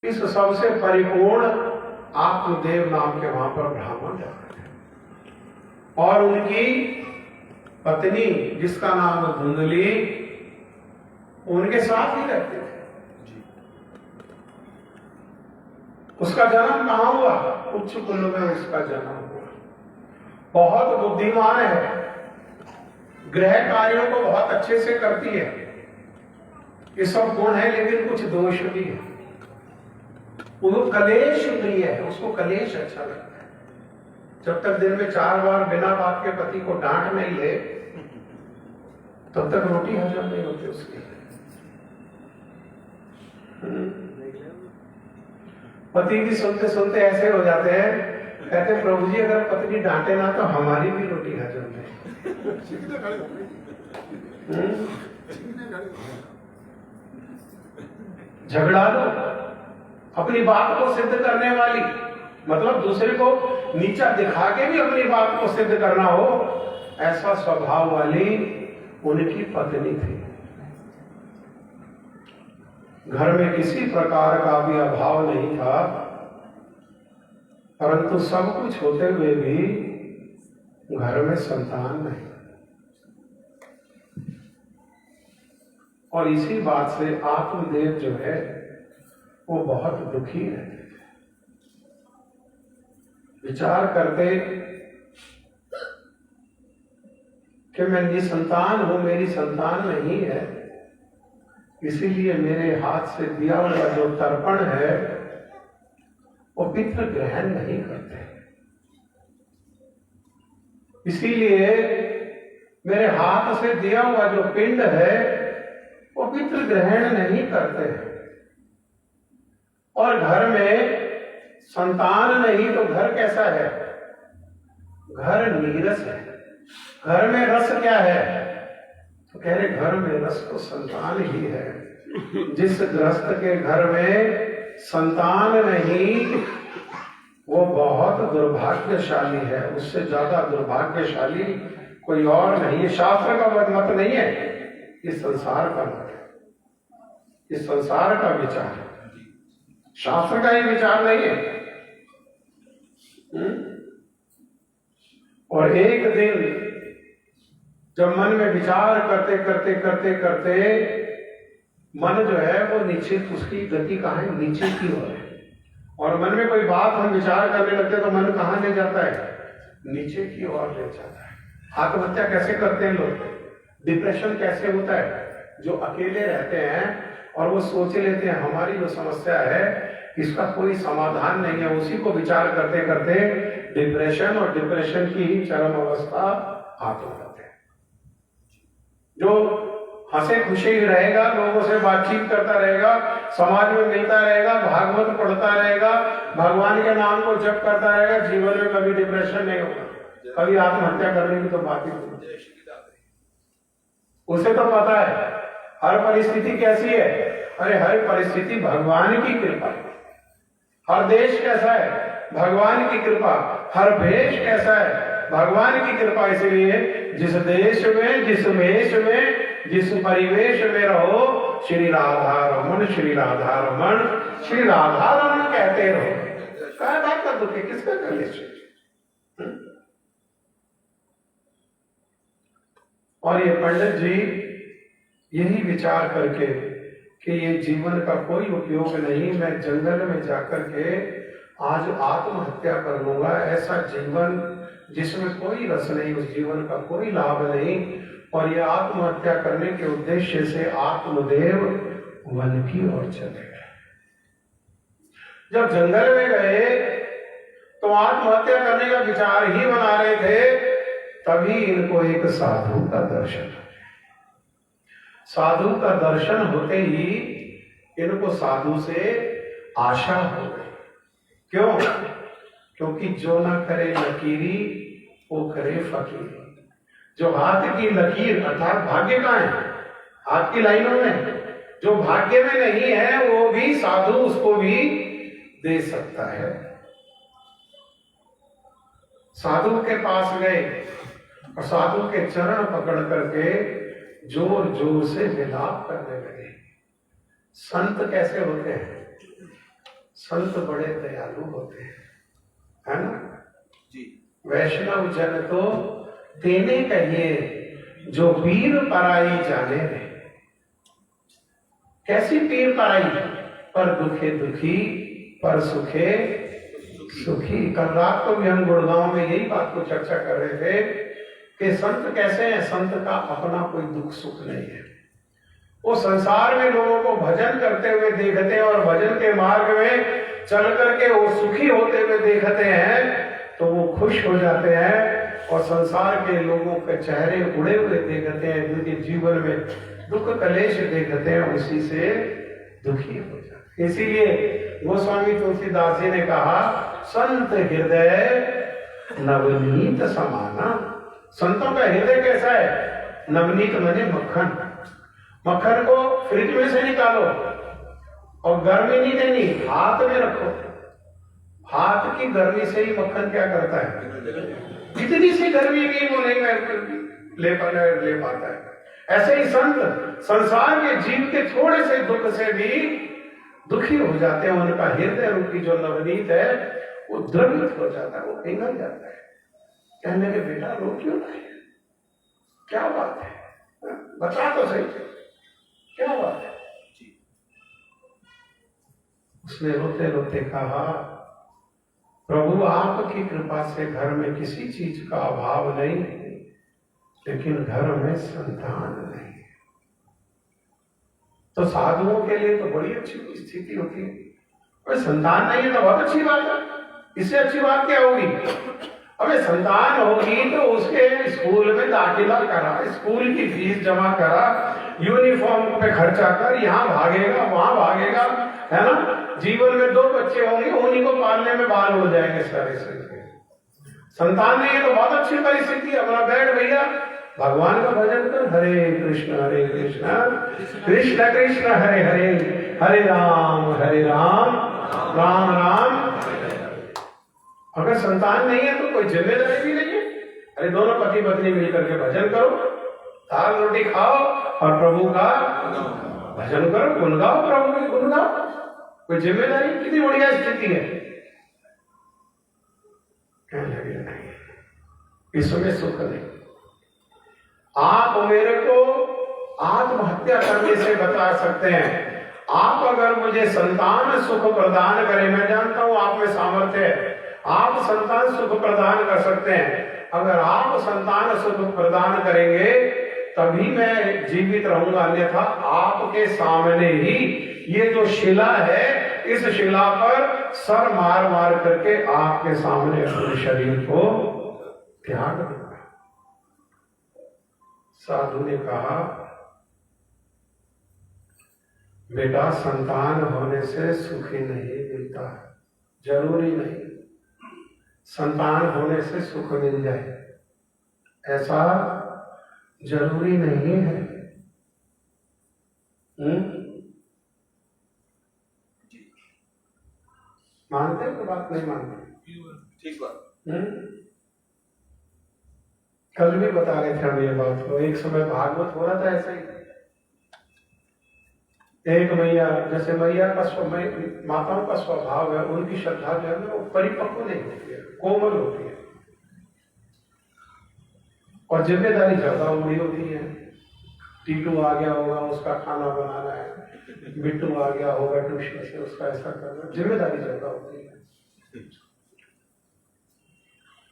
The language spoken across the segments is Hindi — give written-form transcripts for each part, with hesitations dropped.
इस सबसे परिपूर्ण आत्मदेव नाम के वहां पर ब्राह्मण रहते थे और उनकी पत्नी जिसका नाम धुंधली उनके साथ ही रहते थे। उसका जन्म कहां हुआ? उच्च कुल में उसका जन्म हुआ। बहुत बुद्धिमान है, गृह कार्यों को बहुत अच्छे से करती है, ये सब गुण है, लेकिन कुछ दोष भी है। वो कलेश प्रिय है, उसको कलेश अच्छा लगता है। जब तक दिन में 4 बार बिना बात के पति को डांट नहीं ले तब तक रोटी हजम नहीं होती उसकी। पति की सुनते सुनते ऐसे हो जाते हैं, कहते प्रभु जी अगर पत्नी डांटे ना तो हमारी भी रोटी हजम नहीं। झगड़ा लो, अपनी बात को सिद्ध करने वाली, मतलब दूसरे को नीचा दिखा के भी अपनी बात को सिद्ध करना हो, ऐसा स्वभाव वाली उनकी पत्नी थी। घर में किसी प्रकार का भी अभाव नहीं था, परंतु सब कुछ होते हुए भी घर में संतान नहीं। और इसी बात से आत्मदेव जो है वो बहुत दुखी रहते थे। विचार करते कि मैं निसंतान हूं, मेरी संतान नहीं है, इसीलिए मेरे हाथ से दिया हुआ जो तर्पण है वो पितृ ग्रहण नहीं करते, इसीलिए मेरे हाथ से दिया हुआ जो पिंड है वो पितृ ग्रहण नहीं करते। और घर में संतान नहीं तो घर कैसा है? घर नीरस है। घर में रस क्या है? तो कह रहे घर में रस तो संतान ही है। जिस गृहस्थ के घर में संतान नहीं वो बहुत दुर्भाग्यशाली है, उससे ज्यादा दुर्भाग्यशाली कोई और नहीं है। शास्त्र का मत नहीं है, इस संसार का मत है, इस संसार का विचार है, शास्त्र का ही विचार नहीं है। और एक दिन जब मन में विचार करते करते करते करते मन जो है वो नीचे, उसकी गति कहाँ है? नीचे की ओर है। और मन में कोई बात हम विचार करने लगते तो मन कहाँ ले जाता है? नीचे की ओर ले जाता है। आत्महत्या कैसे करते हैं लोग? डिप्रेशन कैसे होता है? जो अकेले रहते हैं और वो सोच लेते हैं हमारी जो समस्या है इसका कोई समाधान नहीं है, उसी को विचार करते करते डिप्रेशन और डिप्रेशन की ही चरम अवस्था आत्महत्या है। जो हंसे खुशी रहेगा, लोगों से बातचीत करता रहेगा, समाज में मिलता रहेगा, भागवत पढ़ता रहेगा, भगवान के नाम को जप करता रहेगा, जीवन में कभी डिप्रेशन नहीं होगा, कभी आत्महत्या करने की तो बात ही नहीं। उसे तो पता है हर परिस्थिति कैसी है। अरे हर परिस्थिति भगवान की कृपा है। हर देश कैसा है? भगवान की कृपा। हर भेष कैसा है? भगवान की कृपा। इसलिए जिस देश में, जिस वेश में, जिस परिवेश में रहो, श्री राधा रमन, श्री राधा रमन, श्री राधा रमन कहते रहो। क्या बात का दुख है? किसका कलेश? और ये पंडित जी यही विचार करके कि ये जीवन का कोई उपयोग नहीं, मैं जंगल में जाकर के आज आत्महत्या कर लूंगा। ऐसा जीवन जिसमें कोई रस नहीं, उस जीवन का कोई लाभ नहीं। और ये आत्महत्या करने के उद्देश्य से आत्मदेव वन की ओर चले गए। जब जंगल में गए तो आत्महत्या करने का विचार ही बना रहे थे, तभी इनको एक साधु का दर्शन। साधु का दर्शन होते ही इनको साधु से आशा हो गई। क्यों? क्योंकि जो ना करे लकीरी वो करे फकीरी। जो हाथ की लकीर अर्थात भाग्य का है, हाथ की लाइनों में जो भाग्य में नहीं है वो भी साधु उसको भी दे सकता है। साधु के पास गए और साधु के चरण पकड़ करके जोर जोर से विलाप करने लगे। संत कैसे होते हैं? संत बड़े दयालु होते हैं, है ना जी। वैष्णव जन तो देने कहिए, जो पीर पराई जाने रे। कैसी पीर पराई? पर दुखे दुखी, पर सुखे सुखी। कल रात को भी हम गुड़गांव में यही बात को चर्चा कर रहे थे कि संत कैसे हैं। संत का अपना कोई दुख सुख नहीं है। वो संसार में लोगों को भजन करते हुए देखते हैं और भजन के मार्ग में चल करके वो सुखी होते हुए देखते हैं तो वो खुश हो जाते हैं, और संसार के लोगों के चेहरे उड़े हुए देखते हैं, जिनके जीवन में दुख कलेश देखते हैं, उसी से दुखी हो जाते हैं। इसीलिए गोस्वामी तुलसीदास जी ने कहा, संत हृदय नवनीत समाना। संतों का हृदय कैसा है? नवनीत माने मक्खन। मक्खन को फ्रिज में से निकालो और गर्मी नहीं देनी, हाथ में रखो। हाथ की गर्मी से ही मक्खन क्या करता है? जितनी सी गर्मी भी वो नहीं ले पाता है। ऐसे ही संत संसार के जीव के थोड़े से दुख से भी दुखी हो जाते हैं। उनका हृदय रूपी जो नवनीत है वो द्रवित हो जाता है, वो पिघल जाता है। कहने के बेटा रो क्यों नहीं? क्या बात है? बता तो सही, क्या बात है? उसने रोते रोते कहा, प्रभु आपकी कृपा से घर में किसी चीज का अभाव नहीं, लेकिन घर में संतान नहीं। तो साधुओं के लिए तो बड़ी अच्छी स्थिति होती है। और संतान नहीं है तो बहुत अच्छी बात है। इससे अच्छी बात क्या होगी? अबे संतान होगी तो उसके स्कूल में दाखिला करा, स्कूल की फीस जमा करा, यूनिफॉर्म पे खर्चा कर, यहाँ भागेगा वहां भागेगा, है ना। जीवन में 2 बच्चे होंगे, उन्हीं को पालने में बाल हो जाएंगे सारे संख्या। संतान नहीं है तो बहुत अच्छी परिस्थिति है। अपना बैठ भैया भगवान का भजन कर, हरे कृष्ण कृष्ण कृष्ण हरे हरे, हरे राम राम राम। अगर संतान नहीं है तो कोई जिम्मेदारी भी नहीं है। अरे दोनों पति पत्नी मिलकर के भजन करो, दाल रोटी खाओ और प्रभु का भजन करो, गुण गाओ, प्रभु की गुण गाओ। कोई जिम्मेदारी? कितनी बढ़िया स्थिति है। कहने लगे नहीं, इसमें सुख नहीं। आप मेरे को आत्महत्या करने से बता सकते हैं। आप अगर मुझे संतान सुख प्रदान करें, मैं जानता हूं आप में सामर्थ्य है, आप संतान सुख प्रदान कर सकते हैं। अगर आप संतान सुख प्रदान करेंगे तभी मैं जीवित रहूंगा, अन्यथा आपके सामने ही ये जो शिला है, इस शिला पर सर मार मार करके आपके सामने अपने शरीर को त्याग दूंगा। साधु ने कहा, बेटा संतान होने से सुखी नहीं मिलता, जरूरी नहीं संतान होने से सुख मिल जाए, ऐसा जरूरी नहीं है। मानते हो तो बात नहीं मानते? ठीक बात। कल भी बता रहे थे हम ये बात को। एक समय भागवत हो रहा था ऐसे ही, एक मैया, जैसे मैया का माताओं का स्वभाव है, उनकी श्रद्धा जो है ना वो परिपक्व नहीं होती है, कोमल होती है, और जिम्मेदारी ज्यादा उड़ी होती है। टीटू आ गया होगा, उसका खाना बनाना है, बिट्टू आ गया होगा ट्यूशन से, उसका ऐसा करना, जिम्मेदारी ज्यादा होती है।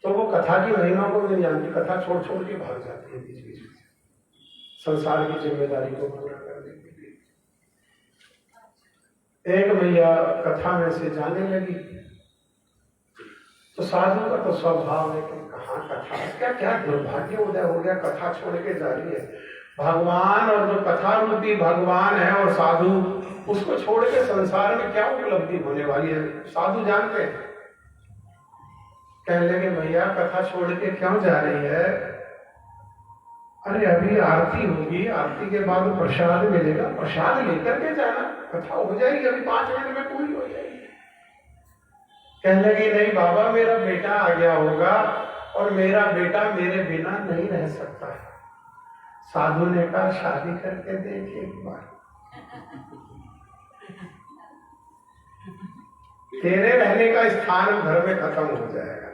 तो वो कथा की महिमा को नहीं जानती, कथा छोड़ छोड़ के भाग जाती है बीच बीच में संसार की जिम्मेदारी को पूरा करने के लिए। एक मैया कथा में से जाने लगी, तो साधु का तो स्वभाव है कि कहाँ कथा, क्या क्या दुर्भाग्य उदय हो गया, कथा छोड़ के जा रही है। भगवान और जो कथा रूपी भगवान है और साधु, उसको छोड़ के संसार में क्या उपलब्धि होने वाली है, साधु जानते हैं। कहने लगे भैया कथा छोड़ के क्यों जा रही है? अरे अभी आरती होगी, आरती के बाद प्रसाद मिलेगा, प्रसाद लेकर के जाना, कथा हो जाएगी, अभी 5 मिनट में पूरी हो जाएगी। कहने लगी नहीं बाबा, मेरा बेटा आ गया होगा और मेरा बेटा मेरे बिना नहीं रह सकता है। साधु ने कहा शादी करके देख एक बार। तेरे रहने का स्थान घर में खत्म हो जाएगा।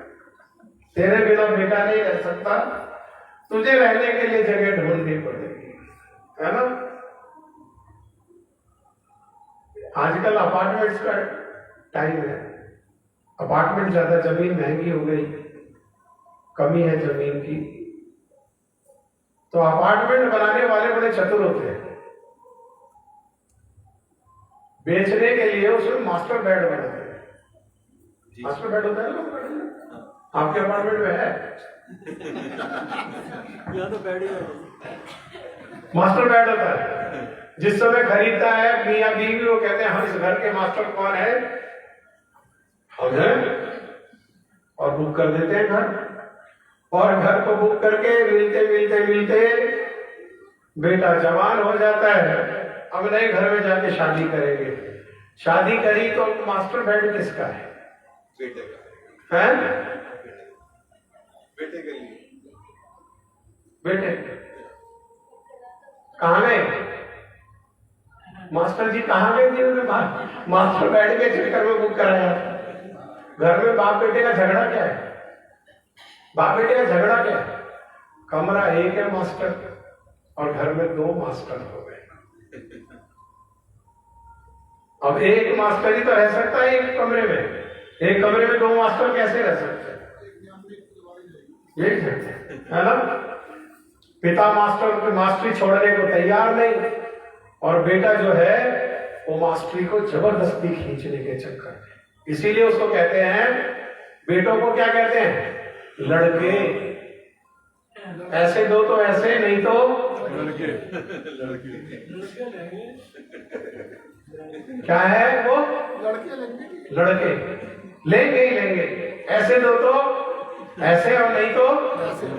तेरे बिना बेटा नहीं रह सकता, तुझे रहने के लिए जगह ढूंढनी पड़ेगी, है ना। आजकल अपार्टमेंट्स का टाइम है, अपार्टमेंट ज्यादा, जमीन महंगी हो गई, कमी है जमीन की, तो अपार्टमेंट बनाने वाले बड़े चतुर होते हैं। बेचने के लिए उसमें मास्टर बेड बनाते हैं। मास्टर बेड होता है ना, आपके अपार्टमेंट में है? यहाँ तो बेड ही मास्टर बेड होता है। जिस समय खरीदता है मियां बीवी, वो कहते हैं हम इस घर के मास्टर कौन है, हम हैं, और बुक कर देते हैं घर। और घर को बुक करके मिलते मिलते मिलते बेटा जवान हो जाता है, अब नए घर में जाके शादी करेंगे। शादी करी तो मास्टर बेड किसका है? बेटे का है, बेटे के लिए। बेटे कहाँ गए? मास्टर जी कहाँ गए थे? उन्होंने मास्टर बेड के चक्कर में बुक कराया। घर में बाप बेटे का झगड़ा क्या है? बाप बेटे का झगड़ा क्या है? कमरा एक है मास्टर, और घर में 2 मास्टर हो गए। अब एक मास्टर ही तो रह सकता है एक कमरे में, एक कमरे में 2 मास्टर कैसे रह सकते हैं? है ना। पिता मास्टर मास्टरी छोड़ने को तैयार नहीं, और बेटा जो है वो मास्टरी को जबरदस्ती खींचने के चक्कर में। इसीलिए उसको कहते हैं, बेटों को क्या कहते हैं? लड़के। ऐसे दो तो ऐसे, नहीं तो लड़के। क्या है वो? लड़के लेंगे ही लेंगे। ऐसे दो तो ऐसे, और नहीं तो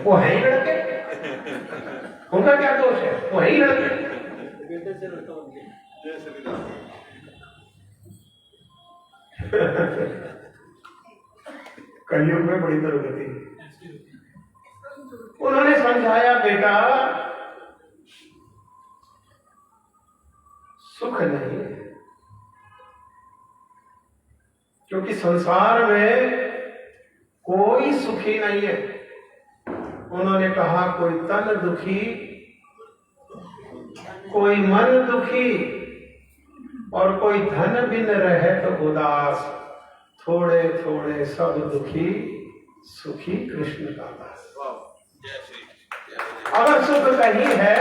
वो है ही लड़के। उनका क्या दोष है? वो है ही लड़के। बेटे से लड़का बन गया। जय श्री राम। कलयुग में बड़ी दुर्गति। उन्होंने समझाया, बेटा सुख नहीं है, क्योंकि संसार में कोई सुखी नहीं है। उन्होंने कहा, कोई तन दुखी, कोई मन दुखी, और कोई धन बिन रहे तो उदास। थोड़े थोड़े सब दुखी, सुखी कृष्ण का दास। अगर सुख कहीं है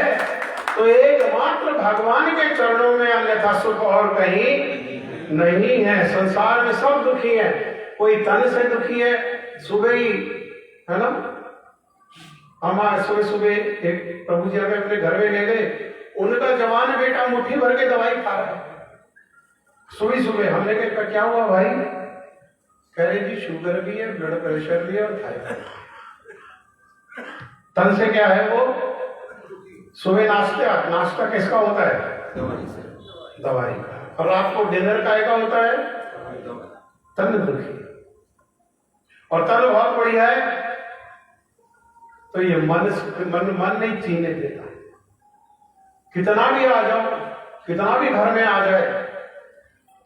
तो एकमात्र भगवान के चरणों में, अन्यथा सुख और कहीं नहीं है। संसार में सब दुखी है। कोई तन से दुखी है, सुबह ही, है ना। हमारे सुबह सुबह एक प्रभु जी हमें अपने घर में ले गए, उनका जवान बेटा मुट्ठी भर के दवाई खा रहा है सुबह सुबह। हमने कहा क्या हुआ भाई? कह रहे जी शुगर भी है, ब्लड प्रेशर भी है, और थायराइड। तन से क्या है वो? सुबह नाश्ता किसका होता है? दवाई का। और रात को डिनर का होता है? तन दुखी। और तन बहुत बढ़िया है, तो ये मन नहीं जीने देता। कितना भी आ जाओ, कितना भी घर में आ जाए,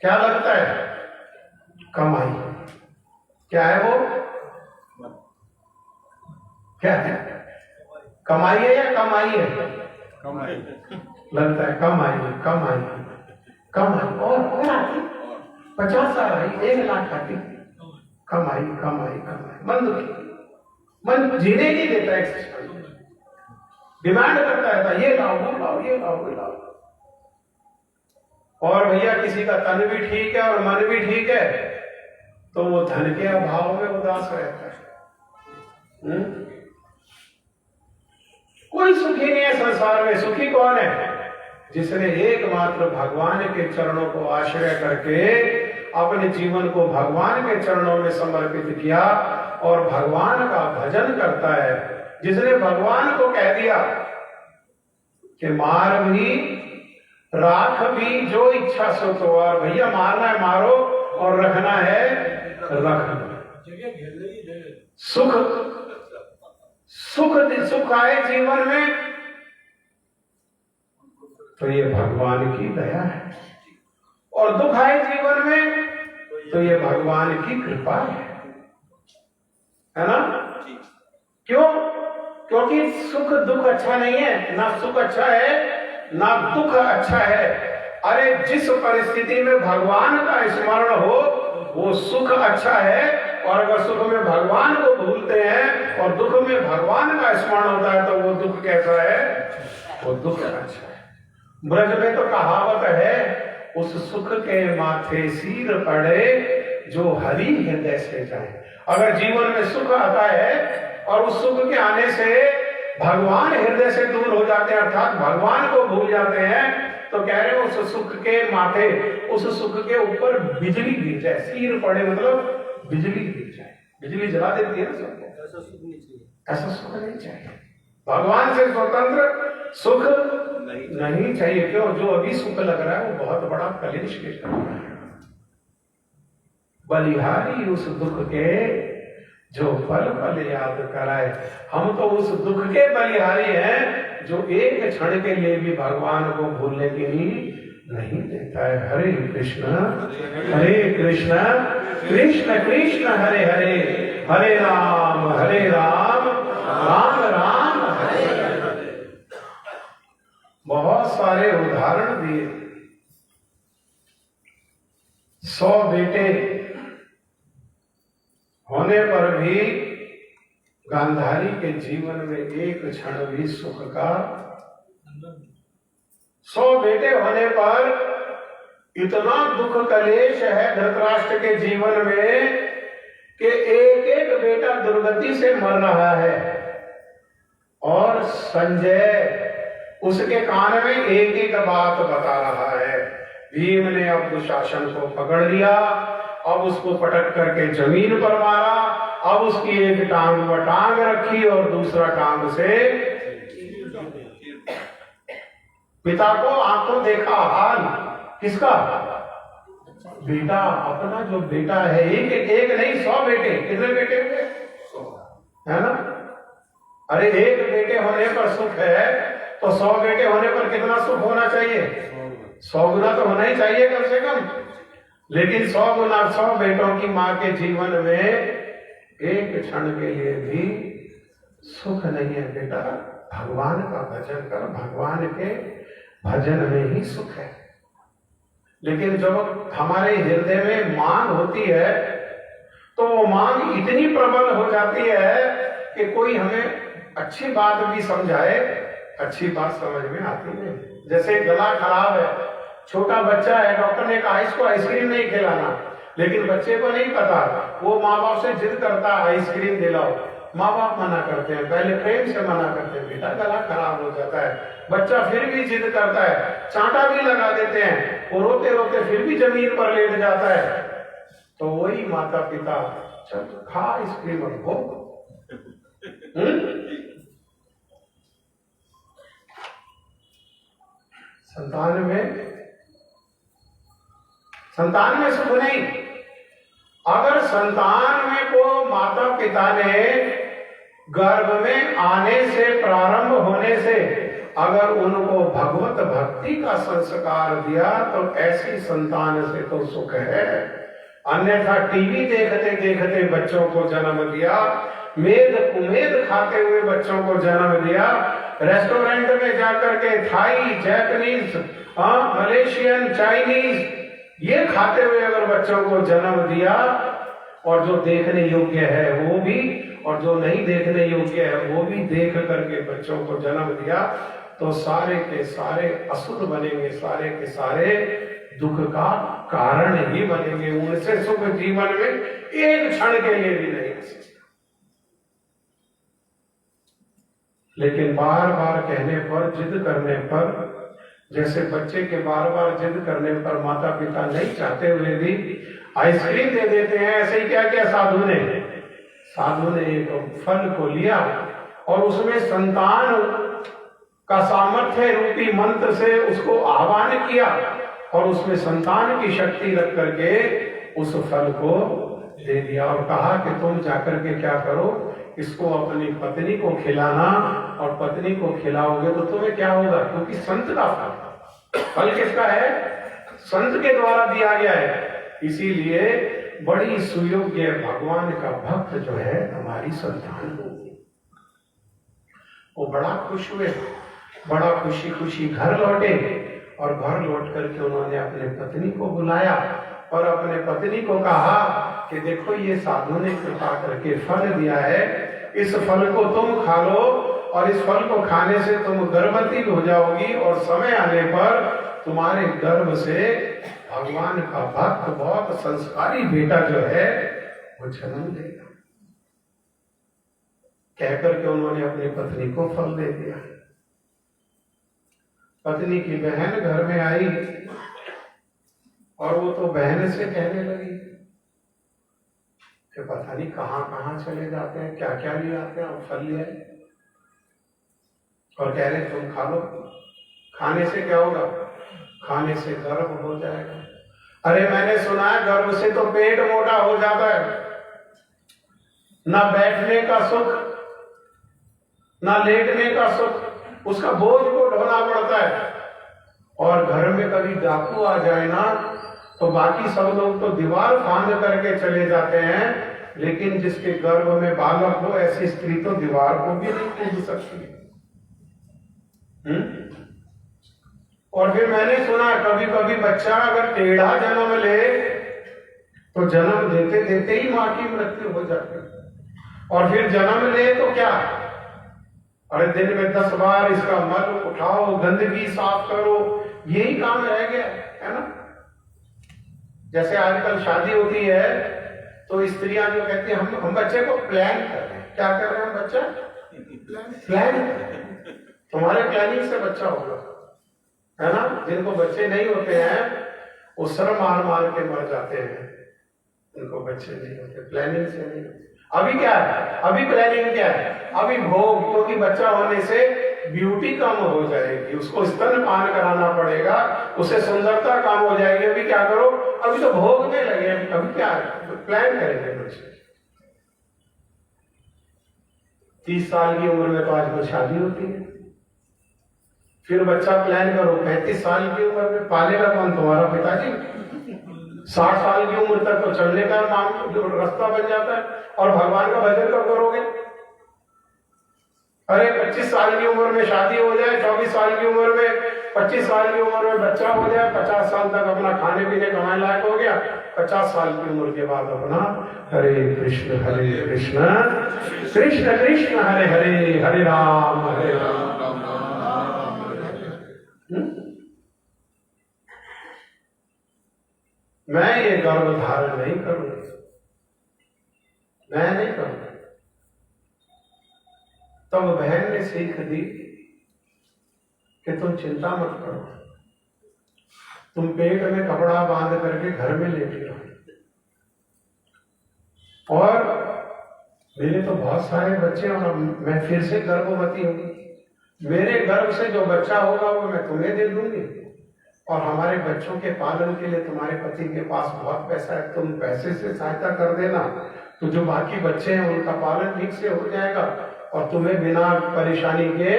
क्या लगता है? कमाई। क्या है वो? क्या है? कमाई है या कमाई है? कमाई। लगता है कमाई कमाई कमाई। और आती 50 साल आई, 1 लाख आती। कमाई कमाई कमाई। मन दुखी, मन जीने नहीं देता। डिमांड करता है, ये लाओ वो लाओ, ये लाओ वो लाओ। और भैया किसी का तन भी ठीक है और मन भी ठीक है, तो वो धन के अभाव में उदास रहता है। कोई सुखी नहीं है संसार में। सुखी कौन है? जिसने एकमात्र भगवान के चरणों को आश्रय करके अपने जीवन को भगवान के चरणों में समर्पित किया और भगवान का भजन करता है। जिसने भगवान को कह दिया कि मार भी राख भी जो इच्छा सो तो, और भैया मारना है मारो और रखना है रख। सुख सुख सुख आए जीवन में तो ये भगवान की दया है, और दुख आए जीवन में तो ये भगवान की कृपा है ना? क्यों? क्योंकि सुख दुख अच्छा नहीं है, ना सुख अच्छा है ना दुख अच्छा है। अरे जिस परिस्थिति में भगवान का स्मरण हो वो सुख अच्छा है, और अगर सुख में भगवान को भूलते हैं और दुख में भगवान का स्मरण होता है तो वो दुख कैसा है? वो दुख अच्छा है। ब्रज में तो कहावत है, उस सुख के माथे सिर पड़े जो हरि हृदय से जाए। अगर जीवन में सुख आता है और उस सुख के आने से भगवान हृदय से दूर हो जाते हैं, अर्थात भगवान को भूल जाते हैं, तो कह रहे हैं उस सुख के माथे, उस सुख के ऊपर बिजली गिर जाए। सिर पड़े मतलब बिजली गिर जाए। बिजली जला देती है ना सबको। ऐसा सुख नहीं चाहिए, ऐसा सुख नहीं चाहिए। भगवान से स्वतंत्र सुख नहीं चाहिए। क्यों? जो अभी सुख लग रहा है वो बहुत बड़ा कलेश के चल रहा है। बलिहारी उस दुख के जो पल पल याद कराए। हम तो उस दुख के बलिहारी हैं जो एक क्षण के लिए भी भगवान को भूलने की नहीं देता है। हरे कृष्ण कृष्ण कृष्ण हरे हरे, हरे राम राम राम हरे हरे। बहुत सारे उदाहरण दिए। 100 बेटे होने पर भी गांधारी के जीवन में एक क्षण भी सुख का 100 बेटे होने पर इतना दुख कलेश है धृतराष्ट्र के जीवन में कि एक एक बेटा दुर्गति से मर रहा है, और संजय उसके कान में एक एक बात बता रहा है। भीम ने अब दुशासन को पकड़ लिया, अब उसको पटक करके जमीन पर मारा, अब उसकी एक टांग पर टांग रखी और दूसरा टांग से पिता को आंखों देखा हाल किसका? बेटा, अपना जो बेटा है, एक नहीं 100 बेटे। कितने बेटे हुए? 100 है ना? अरे एक बेटे होने पर सुख है तो 100 बेटे होने पर कितना सुख होना चाहिए? 100 गुना तो होना ही चाहिए कम से कम। लेकिन 100 गुना 100 बेटों की मां के जीवन में एक क्षण के लिए भी सुख नहीं है। बेटा भगवान का भजन कर, भगवान के भजन में ही सुख है। लेकिन जब हमारे हृदय में मांग होती है तो वो मांग इतनी प्रबल हो जाती है कि कोई हमें अच्छी बात भी समझाए, अच्छी बात समझ में आती नहीं। जैसे गला खराब है, छोटा बच्चा है, डॉक्टर ने कहा इसको आइसक्रीम नहीं खिलाना, लेकिन बच्चे को नहीं पता, वो माँ बाप से जिद करता है आइसक्रीम दिलाओ। माँ बाप मना करते हैं, पहले प्रेम से मना करते हैं, बेटा गला खराब हो जाता है। बच्चा फिर भी जिद करता है, चांटा भी लगा देते हैं, वो रोते रोते फिर भी जमीन पर लेट जाता है। तो वही माता पिता चल खा आइसक्रीम और भो। संतान में सुख नहीं। अगर संतान में को माता पिता ने गर्भ में आने से, प्रारंभ होने से अगर उनको भगवत भक्ति का संस्कार दिया तो ऐसी संतान से तो सुख है। अन्यथा टीवी देखते देखते बच्चों को जन्म दिया, मेद कुमेद खाते हुए बच्चों को जन्म दिया, रेस्टोरेंट में जाकर के थाई, जैपनीज, मलेशियन, चाइनीज ये खाते हुए अगर बच्चों को जन्म दिया, और जो देखने योग्य है वो भी और जो नहीं देखने योग्य है वो भी देख करके बच्चों को जन्म दिया, तो सारे के सारे असुर बनेंगे, सारे के सारे दुख का कारण ही बनेंगे। उनसे सुख जीवन में एक क्षण के लिए भी नहीं। लेकिन बार बार कहने पर, जिद करने पर, जैसे बच्चे के बार बार जिद करने पर माता पिता नहीं चाहते हुए भी आइसक्रीम दे देते हैं, ऐसे ही क्या किया साधु ने एक फल को लिया और उसमें संतान का सामर्थ्य रूपी मंत्र से उसको आह्वान किया और उसमें संतान की शक्ति रख करके उस फल को दे दिया और कहा कि तुम जाकर के क्या करो, इसको अपनी पत्नी को खिलाना, और पत्नी को खिलाओगे तो तुम्हें क्या होगा, क्योंकि संत का फल किसका है? संत के द्वारा दिया गया है। इसीलिए बड़ी सुयोग्य भगवान का भक्त जो है हमारी संतान होगी। वो बड़ा खुश हुए, बड़ा खुशी खुशी घर लौटे और घर लौट करके उन्होंने अपने पत्नी को बुलाया और अपने पत्नी को कहा कि देखो ये साधु ने कृपा करके फल दिया है, इस फल को तुम खा लो और इस फल को खाने से तुम गर्भवती हो जाओगी और समय आने पर तुम्हारे गर्भ से भगवान का भक्त बहुत संस्कारी बेटा जो है वो जन्म देगा। कहकर के उन्होंने अपनी पत्नी को फल दे दिया। पत्नी की बहन घर में आई और वो तो बहन से कहने लगी कि पता नहीं कहां कहां चले जाते हैं, क्या क्या ले आते हैं, और फल ले आए और कह रहे तुम खा लो, खाने से क्या होगा, खाने से गर्भ हो जाएगा। अरे मैंने सुना है गर्भ से तो पेट मोटा हो जाता है, ना बैठने का सुख ना लेटने का सुख, उसका बोझ को ढोना पड़ता है। और घर में कभी डाकू आ जाए ना तो बाकी सब लोग तो दीवार फांद करके चले जाते हैं, लेकिन जिसके गर्भ में बालक हो ऐसी स्त्री तो दीवार को भी नहीं कूद सकती। और फिर मैंने सुना कभी कभी बच्चा अगर टेढ़ा जन्म ले तो जन्म देते देते ही मां की मृत्यु हो जाती है। और फिर जन्म ले तो क्या, अरे दिन में 10 बार इसका मल उठाओ, गंदगी साफ करो, यही काम रह गया है ना। जैसे आजकल शादी होती है तो स्त्रियां जो कहती है हम बच्चे को प्लान कर रहे हैं, क्या कर रहे हैं बच्चा प्लान, तुम्हारे प्लानिंग से बच्चा होगा, है ना। जिनको बच्चे नहीं होते हैं वो सर मार मार के मर जाते हैं, उनको बच्चे नहीं होते, प्लानिंग से नहीं होते। अभी क्या है, अभी प्लानिंग क्या है, अभी भोग, क्योंकि बच्चा होने से ब्यूटी कम हो जाएगी, उसको स्तनपान कराना पड़ेगा, उसे सुंदरता कम हो जाएगी। अभी क्या करो, अभी तो भोगने लगे, अभी क्या है, प्लान करेंगे बच्चे। 30 साल की उम्र में तो आजकल शादी होती है, फिर बच्चा प्लान करो 35 साल की उम्र में, पालेगा कौन, तुम्हारा पिताजी। 60 साल की उम्र तक तो चलने का रास्ता बन जाता है और भगवान का भजन कब करोगे। अरे 25 साल की उम्र में शादी हो जाए, 24 साल की उम्र में, 25 साल की उम्र में बच्चा हो जाए, 50 साल तक अपना खाने पीने कमाने लायक हो गया, 50 साल की उम्र के बाद अपना हरे कृष्ण कृष्ण कृष्ण हरे हरे, हरे राम हरे राम। मैं ये गर्भ धारण नहीं करूंगा, मैं नहीं करूंगा। तब बहन ने सीख दी कि तुम चिंता मत करो, तुम पेट में कपड़ा बांध करके घर में लेटी रहो। और मेरे तो बहुत सारे बच्चे और मैं फिर से गर्भवती होगी, मेरे गर्भ से जो बच्चा होगा वो मैं तुम्हें दे दूंगी और हमारे बच्चों के पालन के लिए तुम्हारे पति के पास बहुत पैसा है, तुम पैसे से सहायता कर देना, तो जो बाकी बच्चे हैं उनका पालन ठीक से हो जाएगा और तुम्हें बिना परेशानी के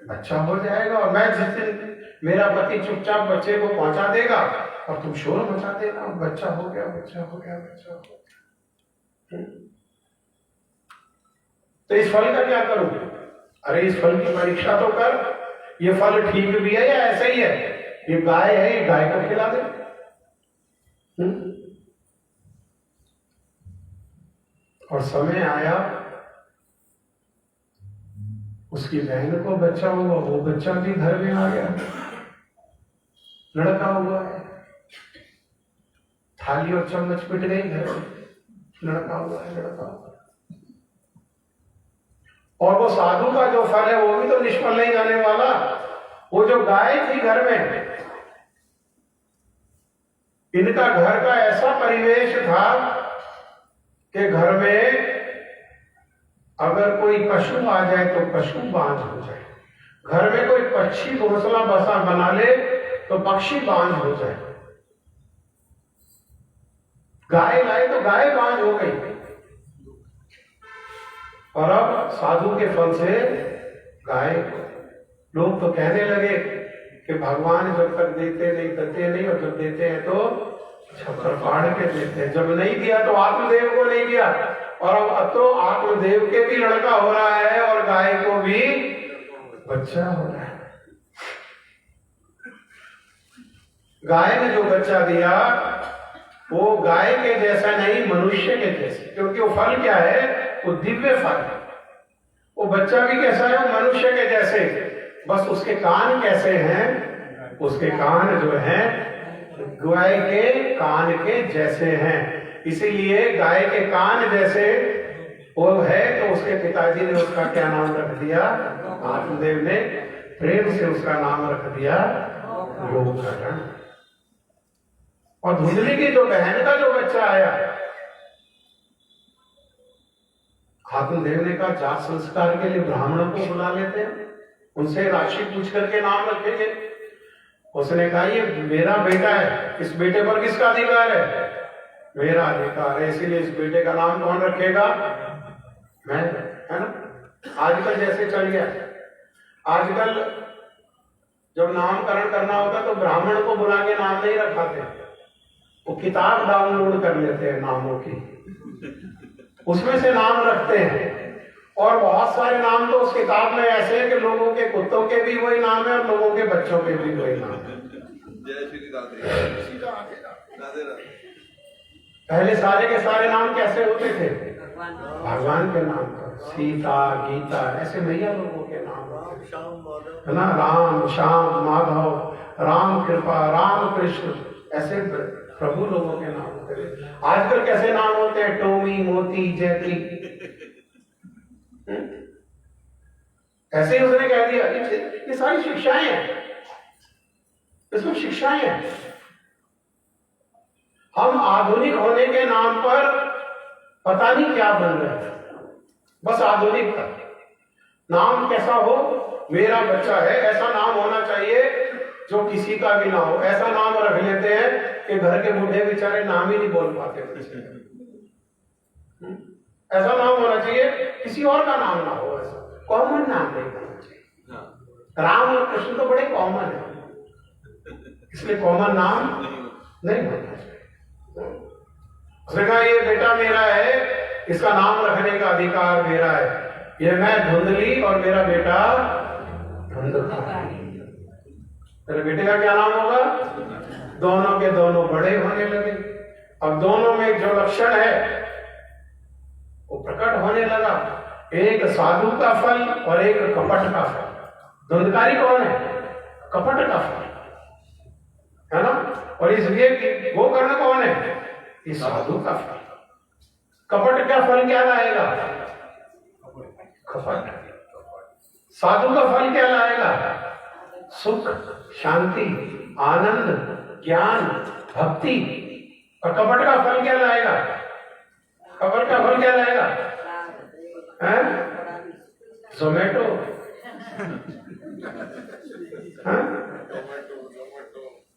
बच्चा हो जाएगा। और मैं जिस दिन मेरा पति चुपचाप बच्चे को पहुंचा देगा और तुम शोर मचा देना, बच्चा हो गया, बच्चा हो गया, बच्चा हो गया। तो इस फल का क्या करूं, अरे इस फल की परीक्षा तो कर, ये फल ठीक भी है या ऐसा ही है, ये गाय है, ये गाय को खिला दे। और समय आया उसकी बहन को बच्चा हुआ, वो बच्चा भी घर में आ गया, लड़का हुआ है, थाली और चम्मच पिट गई घर में, लड़का हुआ है, लड़का हुआ है। और वो साधु का जो फल है वो भी तो निष्फल नहीं जाने वाला। वो जो गाय थी घर में, इनका घर का ऐसा परिवेश था कि घर में अगर कोई पशु आ जाए तो पशु बांझ हो जाए, घर में कोई पक्षी घोंसला बसा बना ले तो पक्षी बांझ हो जाए। गाय लाए तो गाय बांझ हो गई। और अब साधु के फल से गाय, लोग तो कहने लगे कि भगवान जब तक देते नहीं, और जब देते हैं तो छप्पर फाड़ के देते हैं। जब नहीं दिया तो आत्मदेव को नहीं दिया, और अब तो आत्मदेव के भी लड़का हो रहा है और गाय को भी बच्चा हो रहा है। गाय ने जो बच्चा दिया वो गाय के जैसा नहीं, मनुष्य के जैसे, क्योंकि वो फल क्या है, वो दिव्य फल है। वो बच्चा भी कैसा है, वो मनुष्य के जैसे, बस उसके कान कैसे हैं, उसके कान जो हैं गाय के कान के जैसे हैं। इसीलिए गाय के कान जैसे वो है, तो उसके पिताजी ने उसका क्या नाम रख दिया, आत्मदेव ने प्रेम से उसका नाम रख दिया गोकर्ण। और धुंधली की जो बहन का जो बच्चा आया, आत्मदेव ने कहा जात संस्कार के लिए ब्राह्मणों को बुला लेते हैं, उनसे राशि पूछ करके नाम रखेंगे। उसने कहा ये मेरा बेटा है, इस बेटे पर किसका अधिकार है, मेरा अधिकार है, इसीलिए इस बेटे का नाम कौन रखेगा, मैं, है ना। आजकल जैसे चल गया, आजकल जब नामकरण करना होता तो ब्राह्मण को बुला के नाम नहीं रखाते, वो किताब डाउनलोड कर लेते हैं नामों की, उसमें से नाम रखते हैं। और बहुत सारे नाम तो उस किताब में ऐसे हैं कि लोगों के कुत्तों के भी वही नाम है और लोगों के बच्चों के भी वही नाम है। जय श्री राधे राधे। पहले सारे के सारे नाम कैसे होते थे, भगवान के नाम पर, सीता गीता ऐसे मैया लोगों के नाम है ना, राम श्याम माधव, राम कृपा, राम कृष्ण, ऐसे प्रभु लोगों के नाम होते थे। आजकल कैसे नाम होते हैं, टोमी, मोती, जयती, ऐसे ही उसने कह दिया। ये सारी शिक्षाएं हैं, इसमें शिक्षाएं हैं। हम आधुनिक होने के नाम पर पता नहीं क्या बन रहे हैं, बस आधुनिक का नाम कैसा हो, मेरा बच्चा है ऐसा नाम होना चाहिए जो किसी का भी ना हो। ऐसा नाम रख लेते हैं कि घर के बूढ़े बेचारे नाम ही नहीं बोल पाते। ऐसा नाम होना चाहिए किसी और का नाम ना हो, ऐसा कॉमन नाम नहीं होना चाहिए। राम और कृष्ण तो बड़े कॉमन है, इसलिए कॉमन नाम नहीं होना चाहिए। उसने कहा ये बेटा मेरा है, इसका नाम रखने का अधिकार मेरा है, ये मैं धुंधली और मेरा बेटा धुंधकारी। तेरे बेटे का क्या नाम होगा, दोनों के दोनों बड़े होने लगे। अब दोनों में जो लक्षण है वो प्रकट होने लगा, एक साधु का फल और एक कपट का फल। धुंधकारी कौन है, कपट का फल है ना, और इसलिए गोकर्ण कौन है, ये साधु का फल। कपट का फल क्या लाएगा, कपट। साधु का फल क्या लाएगा, सुख, शांति, आनंद, ज्ञान, भक्ति। और कपट का फल क्या लाएगा, कपट का फल क्या लाएगा, जोमेटो,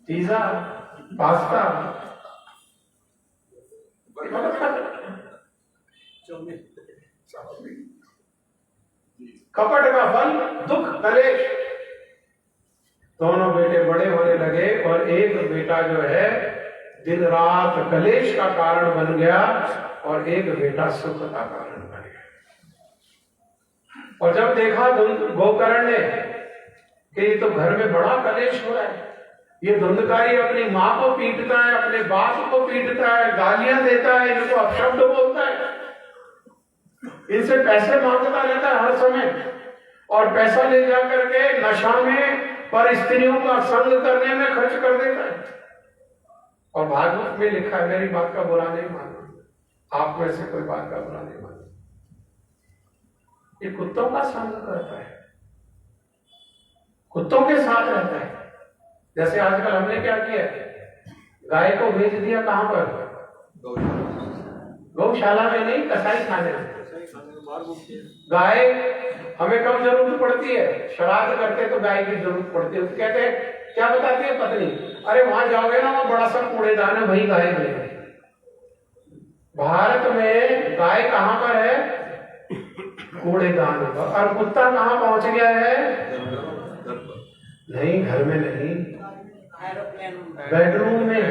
पिज्जा, पास्ता। कपट का फल दुख, कलेश। दोनों बेटे बड़े होने लगे और एक बेटा जो है दिन रात कलेश का कारण बन गया और एक बेटा सुख का कारण बन गया। और जब देखा गोकर्ण ने कि ये तो घर में बड़ा कलेश हो रहा है, ये धुंधकारी अपनी माँ को पीटता है, अपने बाप को पीटता है, गालियां देता है, इनको अपशब्द बोलता है, इनसे पैसे मांगता रहता है हर समय, और पैसा ले जा करके नशा में पर स्त्रियों का संग करने में खर्च कर देता है। और भागवत में लिखा है, मेरी बात का बुरा नहीं मानना, आप में से कोई बात का बुरा नहीं मानना, ये कुत्तों का संग करता है, कुत्तों के साथ रहता है। जैसे आजकल हमने क्या किया, गाय को भेज दिया कहां पर, गौशाला में नहीं, कसाई खाने में। गाय हमें कब जरूरत पड़ती है, श्राद्ध करते तो गाय की जरूरत पड़ती है। तो कहते हैं, क्या बताती है पत्नी, अरे वहां जाओगे ना, वहां बड़ा सा कूड़ेदान है, वही गाय मिलेगी। भारत में गाय कहां पर है, कूड़ेदान पर। और कुत्ता कहां पहुंच गया है, नहीं घर में नहीं, बेडरूम में।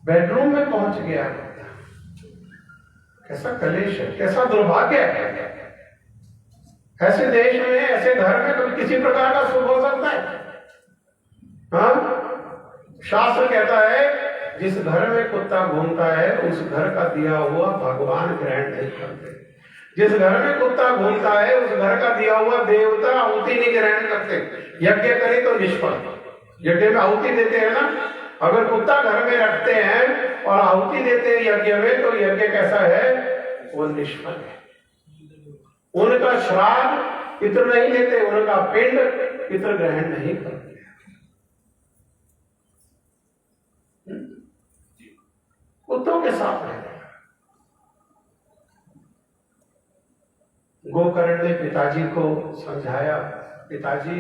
बेडरूम में पहुंच गया। कैसा कलेश है, कैसा दुर्भाग्य है। ऐसे देश में, ऐसे घर में कभी किसी प्रकार का सुख हो सकता है? हाँ, शास्त्र कहता है जिस घर में कुत्ता घूमता है उस घर का दिया हुआ भगवान ग्रहण नहीं करते। जिस घर में कुत्ता घूमता है उस घर का दिया हुआ देवता आहुति नहीं ग्रहण करते। यज्ञ करे तो निष्फल। यज्ञ में आहुति देते हैं ना, अगर कुत्ता घर में रखते हैं और आहुति देते हैं यज्ञ में, तो यज्ञ कैसा है? वो निष्फल है। उनका श्राद्ध पितृ नहीं लेते, उनका पिंड पितृ ग्रहण नहीं करते। कुत्तों के साथ रहते। गोकर्ण ने पिताजी को समझाया, पिताजी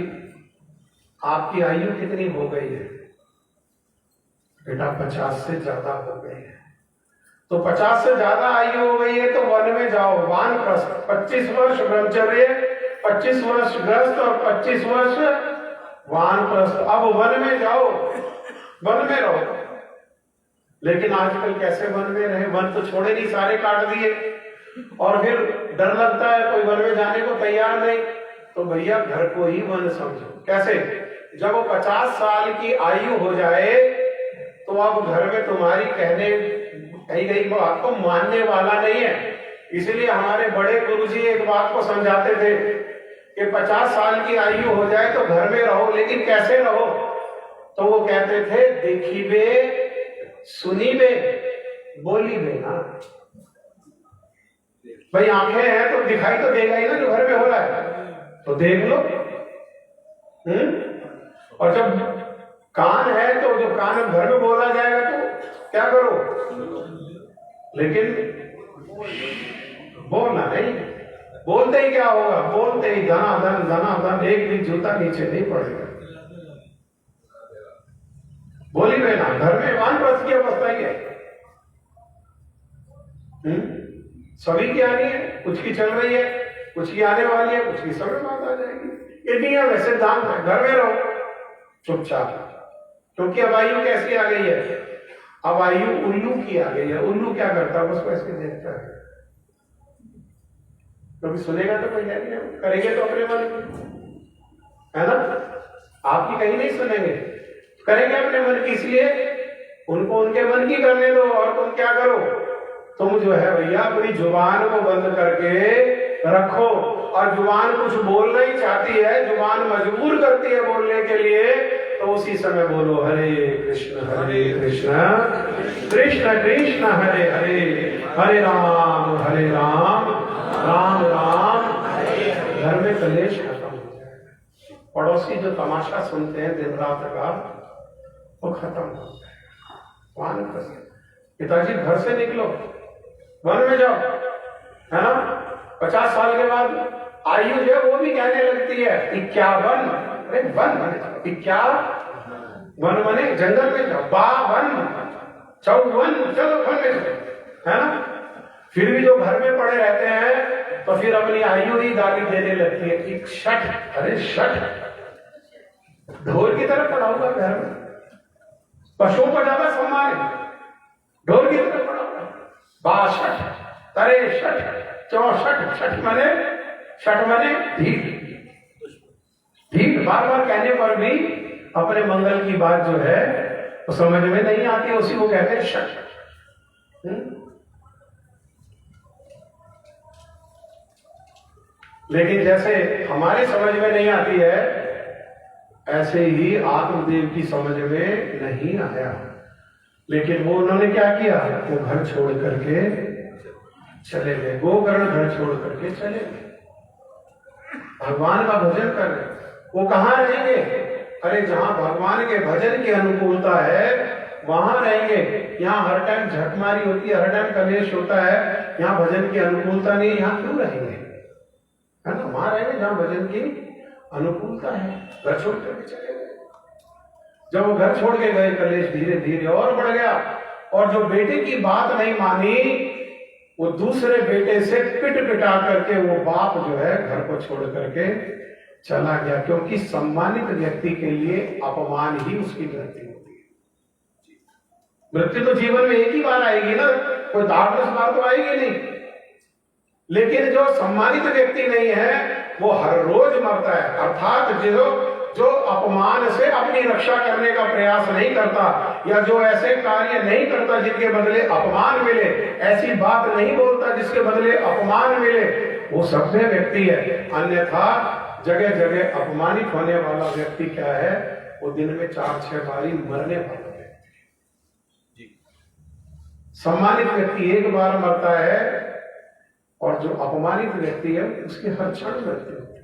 आपकी आयु कितनी हो गई है? बेटा 50 से ज्यादा हो गई है। तो 50 से ज्यादा आयु हो गई है तो वन में जाओ, वानप्रस्थ। 25 वर्ष ब्रह्मचर्य, 25 वर्ष गृहस्थ और 25 वर्ष वानप्रस्थ। अब वन में जाओ, वन में रहो। लेकिन आजकल कैसे वन में रहे? वन तो छोड़े नहीं, सारे काट दिए। और फिर डर लगता है, कोई वन में जाने को तैयार नहीं। तो भैया घर को ही वन समझो। कैसे? जब वो 50 साल की आयु हो जाए तो अब घर में तुम्हारी कही गई बात को मानने वाला नहीं है। इसलिए हमारे बड़े गुरुजी एक बात को समझाते थे कि 50 साल की आयु हो जाए तो घर में रहो, लेकिन कैसे रहो? तो वो कहते थे देखी बे, सुनी बे, बोली बे ना। भाई आंखें हैं तो दिखाई तो देगा ही ना जो घर में हो रहा है, तो देख लो। और जब कान है तो जो कान घर में बोला जाएगा तो क्या करो? लेकिन बोलना नहीं। बोलते ही क्या होगा? बोलते ही धनाधन धनाधन, एक भी जूता नीचे नहीं पड़ेगा। बोली बहना घर में वानप्रस्थ की अवस्था ही है। सभी की आनी है, कुछ की चल रही है, कुछ की आने वाली है, कुछ की समय बाद आ जाएगी। इंडिया वैसे दाम है, घर में रहो चुपचाप। क्योंकि अब आयु कैसी आ गई है? अब आयु उल्लू की आ गई है। उल्लू क्या करता है? उसको ऐसे देखता है। कभी सुनेगा तो कोई नहीं, करेंगे तो अपने मन है ना। आपकी कहीं नहीं सुनेंगे, करेंगे अपने मन की। इसलिए उनको उनके मन की करने दो। और तुम क्या करो? तुम जो है भैया अपनी जुबान को बंद करके रखो। और जुबान कुछ बोलना ही चाहती है, जुबान मजबूर करती है बोलने के लिए, तो उसी समय बोलो हरे कृष्ण कृष्ण कृष्ण हरे हरे, हरे राम राम राम। घर में कलेश खत्म हो जाएगा। पड़ोसी जो तमाशा सुनते हैं दिन रात का, वो खत्म हो जाएगा। पिताजी घर से निकलो, वन में जाओ, है ना। 50 साल के बाद आयु जो है वो भी कहने लगती है 51। अरे वन बने 51 वन बने, जंगल में जाओ। 52 54 चलो वन में, है ना। फिर भी जो घर में पड़े रहते हैं तो फिर अपनी आयु ही गाली देने लगती है। 61। अरे 60 ढोल की तरफ पड़ा हुआ घर में। पशुओं पर ज्यादा सम्मान है, ढोल की तरफ पड़ा हुआ। 62 63 64 60 मने ढीठ। बार बार कहने पर भी अपने मंगल की बात जो है वो समझ में नहीं आती, उसी को कहते हैं शठ। लेकिन जैसे हमारे समझ में नहीं आती है, ऐसे ही आत्मदेव की समझ में नहीं आया। लेकिन वो उन्होंने क्या किया? वो घर छोड़ करके चले गए। गोकर्ण घर छोड़ करके चले गए, भगवान का भजन कर रहे। वो कहाँ रहेंगे? अरे जहां भगवान के भजन की अनुकूलता है वहां रहेंगे। यहाँ हर टाइम झकमारी होती है, हर टाइम कलेश होता है। यहाँ भजन की अनुकूलता नहीं, यहाँ क्यों रहेंगे? है ना, वहां रहेंगे जहां भजन की अनुकूलता है। घर छोड़ करके चले गए। जब वो घर छोड़ के गए, कलेश धीरे धीरे और बढ़ गया। और जो बेटे की बात नहीं मानी, वो दूसरे बेटे से पिटा करके वो बाप जो है घर को छोड़ करके चला गया। क्योंकि सम्मानित व्यक्ति के लिए अपमान ही उसकी गलती होती है। मृत्यु तो जीवन में एक ही बार आएगी ना, कोई 10 बार तो आएगी नहीं। लेकिन जो सम्मानित व्यक्ति नहीं है वो हर रोज मरता है। अर्थात जो अपमान से अपनी रक्षा करने का प्रयास नहीं करता, या जो ऐसे कार्य नहीं करता जिनके बदले अपमान मिले, ऐसी बात नहीं बोलता जिसके बदले अपमान मिले, वो सभ्य व्यक्ति है। अन्यथा जगह जगह अपमानित होने वाला व्यक्ति क्या है, वो दिन में 4-6 बारी मरने वाला व्यक्ति है। सम्मानित व्यक्ति एक बार मरता है, और जो अपमानित व्यक्ति है उसके हर क्षण मृत्यु होती है।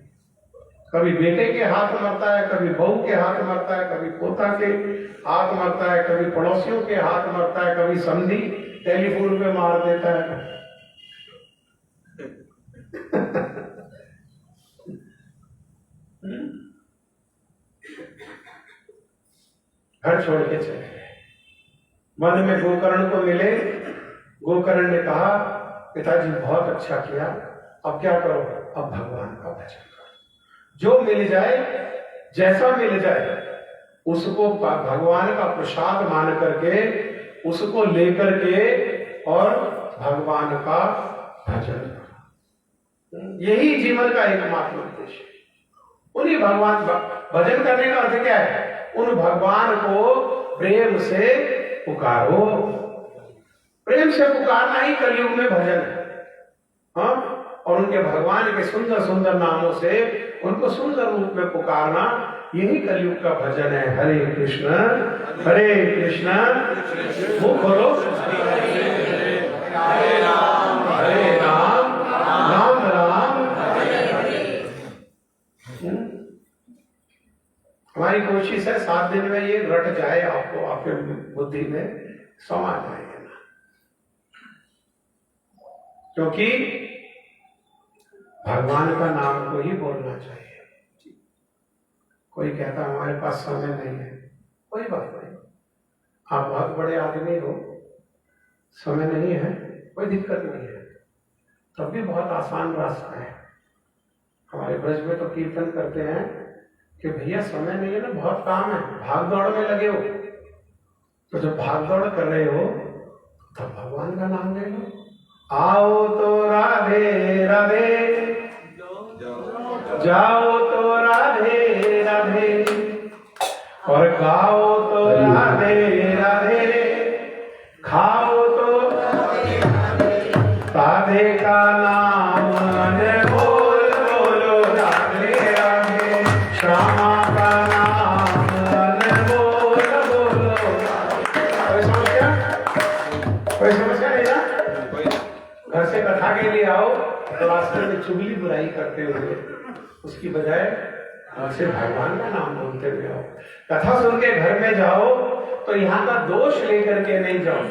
कभी बेटे के हाथ मरता है, कभी बहू के हाथ मरता है, कभी पोता के हाथ मरता है, कभी पड़ोसियों के हाथ मरता है, कभी समधी टेलीफोन पे मार देता है। घर छोड़ के चले गए। वन में गोकर्ण को मिले। गोकर्ण ने कहा, पिताजी बहुत अच्छा किया, अब क्या करो, अब भगवान का भजन करो। जो मिल जाए, जैसा मिल जाए, उसको भगवान का प्रसाद मान करके, उसको लेकर के और भगवान का भजन करो। यही जीवन का एकमात्र उद्देश्य है। उन्हीं भगवान भजन करने का अर्थ क्या है? उन भगवान को प्रेम से पुकारो। प्रेम से पुकारना ही कलयुग में भजन है। हाँ? और उनके भगवान के सुंदर सुंदर नामों से उनको सुंदर रूप में पुकारना, यही कलयुग का भजन है। हरे कृष्ण मुख खोलो, हरे राम राम राम हमारी कोशिश है 7 दिन में ये रट जाए, आपको आपके बुद्धि में समा जाए। क्योंकि भगवान का नाम को ही बोलना चाहिए। कोई कहता हमारे पास समय नहीं है, कोई बात नहीं, आप बहुत बड़े आदमी हो, समय नहीं है, कोई दिक्कत नहीं है, तब भी बहुत आसान रास्ता है। हमारे ब्रज में तो कीर्तन करते हैं कि भैया समय नहीं है ना, बहुत काम है, भाग दौड़ में लगे हो। तो जब भाग दौड़ कर रहे हो तब भगवान का नाम ले लो। आओ तो राधे राधे, जाओ तो राधे राधे, और गाओ तो राधे राधे, खाओ तो राधे का नाम बोल बोलो, राधे राधे श्यामा का नाम बोल बोलो। कोई समस्या नहीं ना? घर से कथा के लिए आओ तो रास्ते में चुगली बुराई करते हुए, उसकी बजाय घर से भगवान का नाम बोलते हुए आओ। कथा सुन के घर में जाओ तो यहाँ का दोष लेकर के नहीं जाओ।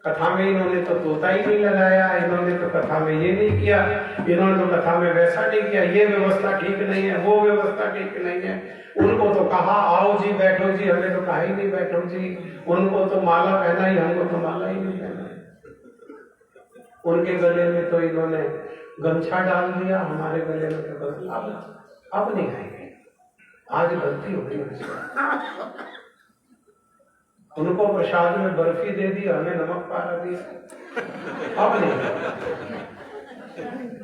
कथा में इन्होंने तो तोता ही नहीं लगाया, इन्होंने तो कथा में ये नहीं किया, इन्होंने तो कथा में वैसा नहीं किया, ये व्यवस्था ठीक नहीं है, वो व्यवस्था ठीक नहीं है। उनको तो कहा आओ जी बैठो जी, हमें तो कहा ही नहीं बैठो जी। उनको तो माला पहना ही, हमको तो माला ही नहीं पहना। उनके गले में तो इन्होंने गमछा डाल दिया, हमारे गले में तो अब नहीं आएंगे। आज गलती हो गई। उनको प्रसाद में बर्फी दे दी, हमें नमक पारा दिया, अब नहीं।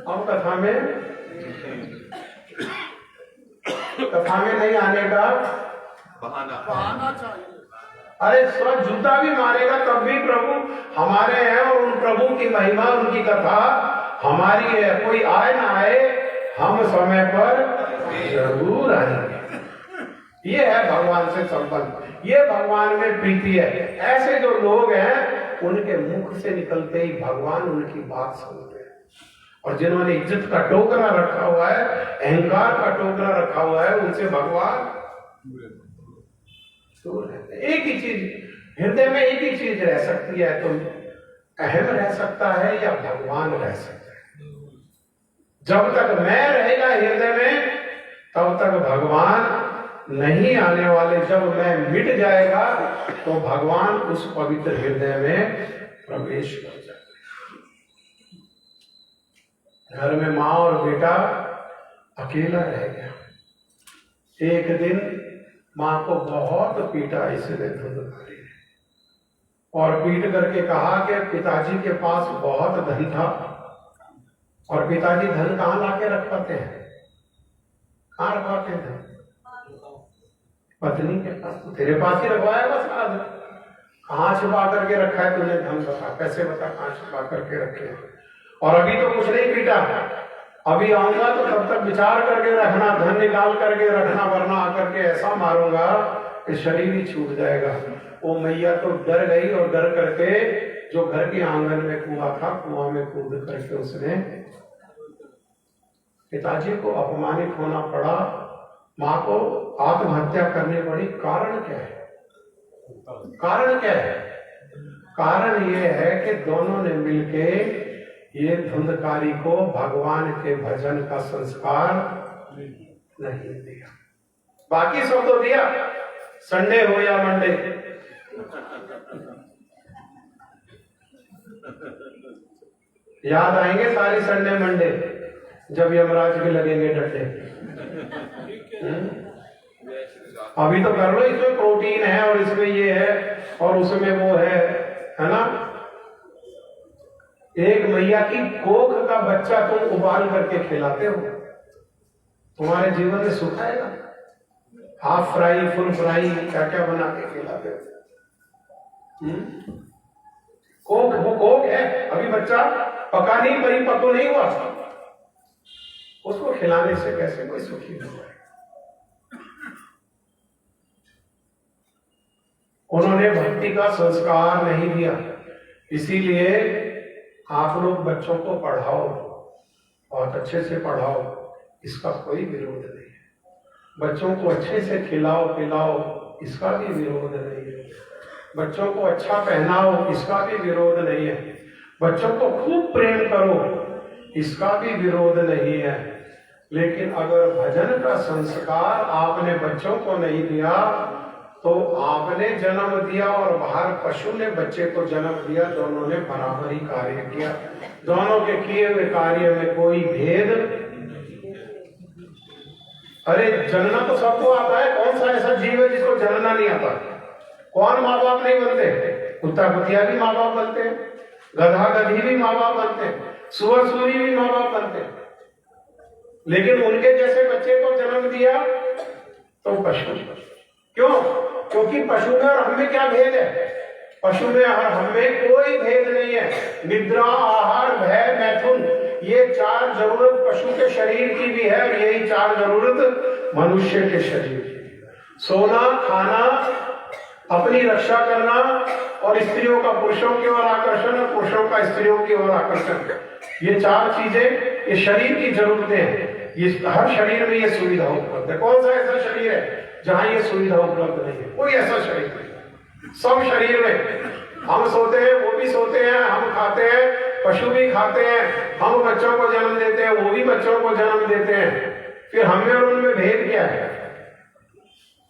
अब कथा में नहीं आने का बहाना चाहिए। अरे स्व जूता भी मारेगा तब भी प्रभु हमारे हैं, और उन प्रभु की महिमा, उनकी कथा हमारी है। कोई आए ना आए, हम समय पर जरूर आएंगे। ये है भगवान से संबंध, ये भगवान में प्रीति है। ऐसे जो लोग हैं उनके मुख से निकलते ही भगवान उनकी बात सुनते हैं। और जिन्होंने इज्जत का टोकरा रखा हुआ है, अहंकार का टोकरा रखा हुआ है, उनसे भगवान दूर रहते हैं। एक ही चीज हृदय में, एक ही चीज रह सकती है, तो अहम रह सकता है या भगवान रह सकता है। जब तक मैं रहेगा हृदय में तब तक भगवान नहीं आने वाले। जब मैं मिट जाएगा तो भगवान उस पवित्र हृदय में प्रवेश कर जाते हैं। घर में माँ और बेटा अकेला रह गया। एक दिन माँ को बहुत पीटा, इसलिए दूध भरी। और पीट करके कहा कि पिताजी के पास बहुत धन था, और पिताजी धन कहाँ लाके रख पाते हैं? कहाँ रखवाते हैं? पत्नी के पास। तो तेरे पास ही रखवाया बस। आज कहाँ छिपा करके रखा है तूने धन? बता, पैसे बता, कहाँ छिपा करके रखे हैं? और अभी तो कुछ नहीं पीटा, अभी आऊंगा तो तब तक विचार करके रखना, धन निकाल करके रखना, वरना आकर के ऐसा मारूंगा कि शरीर ही छूट जाएगा। वो मैया तो डर गई, और डर करके जो घर के आंगन में कुआं था, कुआं में कूद करके उसने पिताजी को अपमानित होना पड़ा, माँ को आत्महत्या करनी पड़ी। कारण क्या है? कारण क्या है? कारण ये है कि दोनों ने मिलके ये धुंधकारी को भगवान के भजन का संस्कार नहीं दिया। बाकी सब तो दिया, संडे हो या मंडे। याद आएंगे सारे संडे मंडे जब यमराज के लगेंगे डंडे। अभी तो कर लो, इसमें प्रोटीन है और इसमें ये है और उसमें वो है ना। एक मैया की कोख का बच्चा तुम उबाल करके खिलाते हो, तुम्हारे जीवन में सुख आएगा? हाफ फ्राई, फुल फ्राई, क्या क्या बना के खिलाते हो। कोख, वो कोख है, अभी बच्चा पका नहीं, परिपक्व नहीं हुआ, उसको खिलाने से कैसे कोई सुखी हो जाए? उन्होंने भक्ति का संस्कार नहीं दिया। इसीलिए आप लोग बच्चों को पढ़ाओ, बहुत अच्छे से पढ़ाओ, इसका कोई विरोध नहीं है। बच्चों को अच्छे से खिलाओ पिलाओ, इसका भी विरोध नहीं है। बच्चों को अच्छा पहनाओ, इसका भी विरोध नहीं है। बच्चों को खूब प्रेम करो, इसका भी विरोध नहीं है। लेकिन अगर भजन का संस्कार आपने बच्चों को नहीं दिया, तो आपने जन्म दिया और बाहर पशु ने बच्चे को जन्म दिया, दोनों ने बराबर ही कार्य किया। दोनों के किए हुए कार्य में कोई भेद। अरे जनना तो सबको आता है, कौन सा ऐसा जीव है जिसको जनना नहीं आता? कौन माँ बाप नहीं बनते? कुत्ता कुतिया भी माँ बाप बनते हैं, गधा गधी भी माँ बाप बनते हैं, सुअर सूरी भी माँ बाप बनते हैं। लेकिन उनके जैसे बच्चे को जन्म दिया तो पशु। क्यों? क्योंकि पशु में और हम में क्या भेद है? पशु में और हम में कोई भेद नहीं है। निद्रा, आहार, भय, मैथुन, ये चार जरूरत पशु के शरीर की भी है, और यही चार जरूरत मनुष्य के शरीर की। सोना, खाना, अपनी रक्षा करना, और स्त्रियों का पुरुषों की ओर आकर्षण और पुरुषों का स्त्रियों की ओर आकर्षण, ये चार चीजें ये शरीर की जरूरतें हैं। ये हर शरीर में ये सुविधा उपलब्ध है। कौन सा ऐसा शरीर है जहां ये सुविधा उपलब्ध नहीं है? कोई ऐसा शरीर नहीं। सब शरीर में हम सोते हैं, वो भी सोते हैं, हम खाते हैं, पशु भी खाते हैं, हम बच्चों को जन्म देते हैं, वो भी बच्चों को जन्म देते हैं। फिर हम में और उनमें भेद क्या है?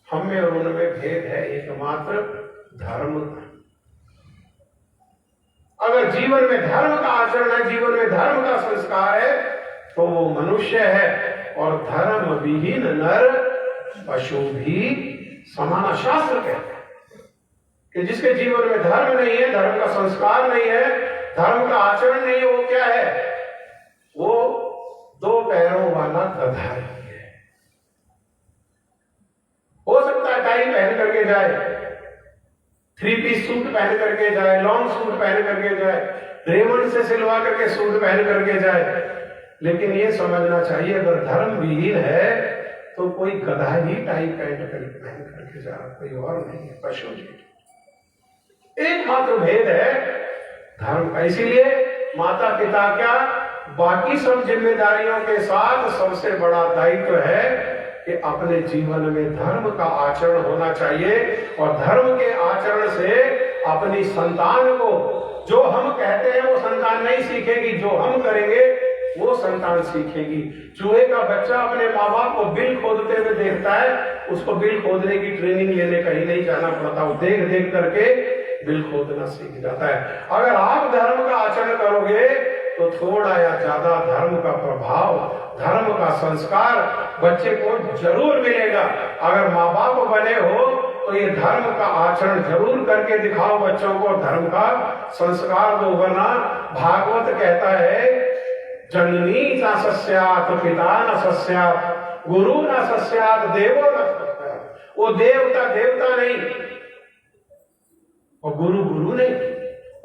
हम में और उनमें भेद है एकमात्र धर्म। अगर जीवन में धर्म का आचरण है, जीवन में धर्म का संस्कार है, तो वो मनुष्य है। और धर्म विहीन नर पशु भी समाना। शास्त्र कहते हैं कि जिसके जीवन में धर्म नहीं है, धर्म का संस्कार नहीं है, धर्म का आचरण नहीं है, वो क्या है? वो दो पैरों वाला गधा है। हो सकता है टाई पहन करके जाए, 3 पीस सूट पहन करके जाए, लॉन्ग सूट पहन करके जाए, रेमंड से सिलवा करके सूट पहन करके जाए, लेकिन ये समझना चाहिए अगर धर्म विहीन है तो कोई गधा ही टाई पैंट पहन करके जा रहा, कोई और नहीं है, पशु जी। एकमात्र भेद है धर्म का। इसीलिए माता पिता क्या, बाकी सब जिम्मेदारियों के साथ सबसे बड़ा दायित्व है कि अपने जीवन में धर्म का आचरण होना चाहिए। और धर्म के आचरण से अपनी संतान को, जो हम कहते हैं वो संतान नहीं सीखेगी, जो हम करेंगे वो संतान सीखेगी। चूहे का बच्चा अपने माँ बाप को बिल खोदते हुए देखता है, उसको बिल खोदने की ट्रेनिंग लेने कहीं नहीं जाना पड़ता, वो देख देख करके बिल खोदना सीख जाता है। अगर आप धर्म का आचरण करोगे तो थोड़ा या ज्यादा धर्म का प्रभाव, धर्म का संस्कार बच्चे को जरूर मिलेगा। अगर माँ बाप बने हो तो ये धर्म का आचरण जरूर करके दिखाओ बच्चों को, धर्म का संस्कार दो, वरना भागवत कहता है जननी न सस्यात पिता न सस्यात गुरु न सस्यात देवो न सस्यात। वो देवता नहीं, वो गुरु नहीं,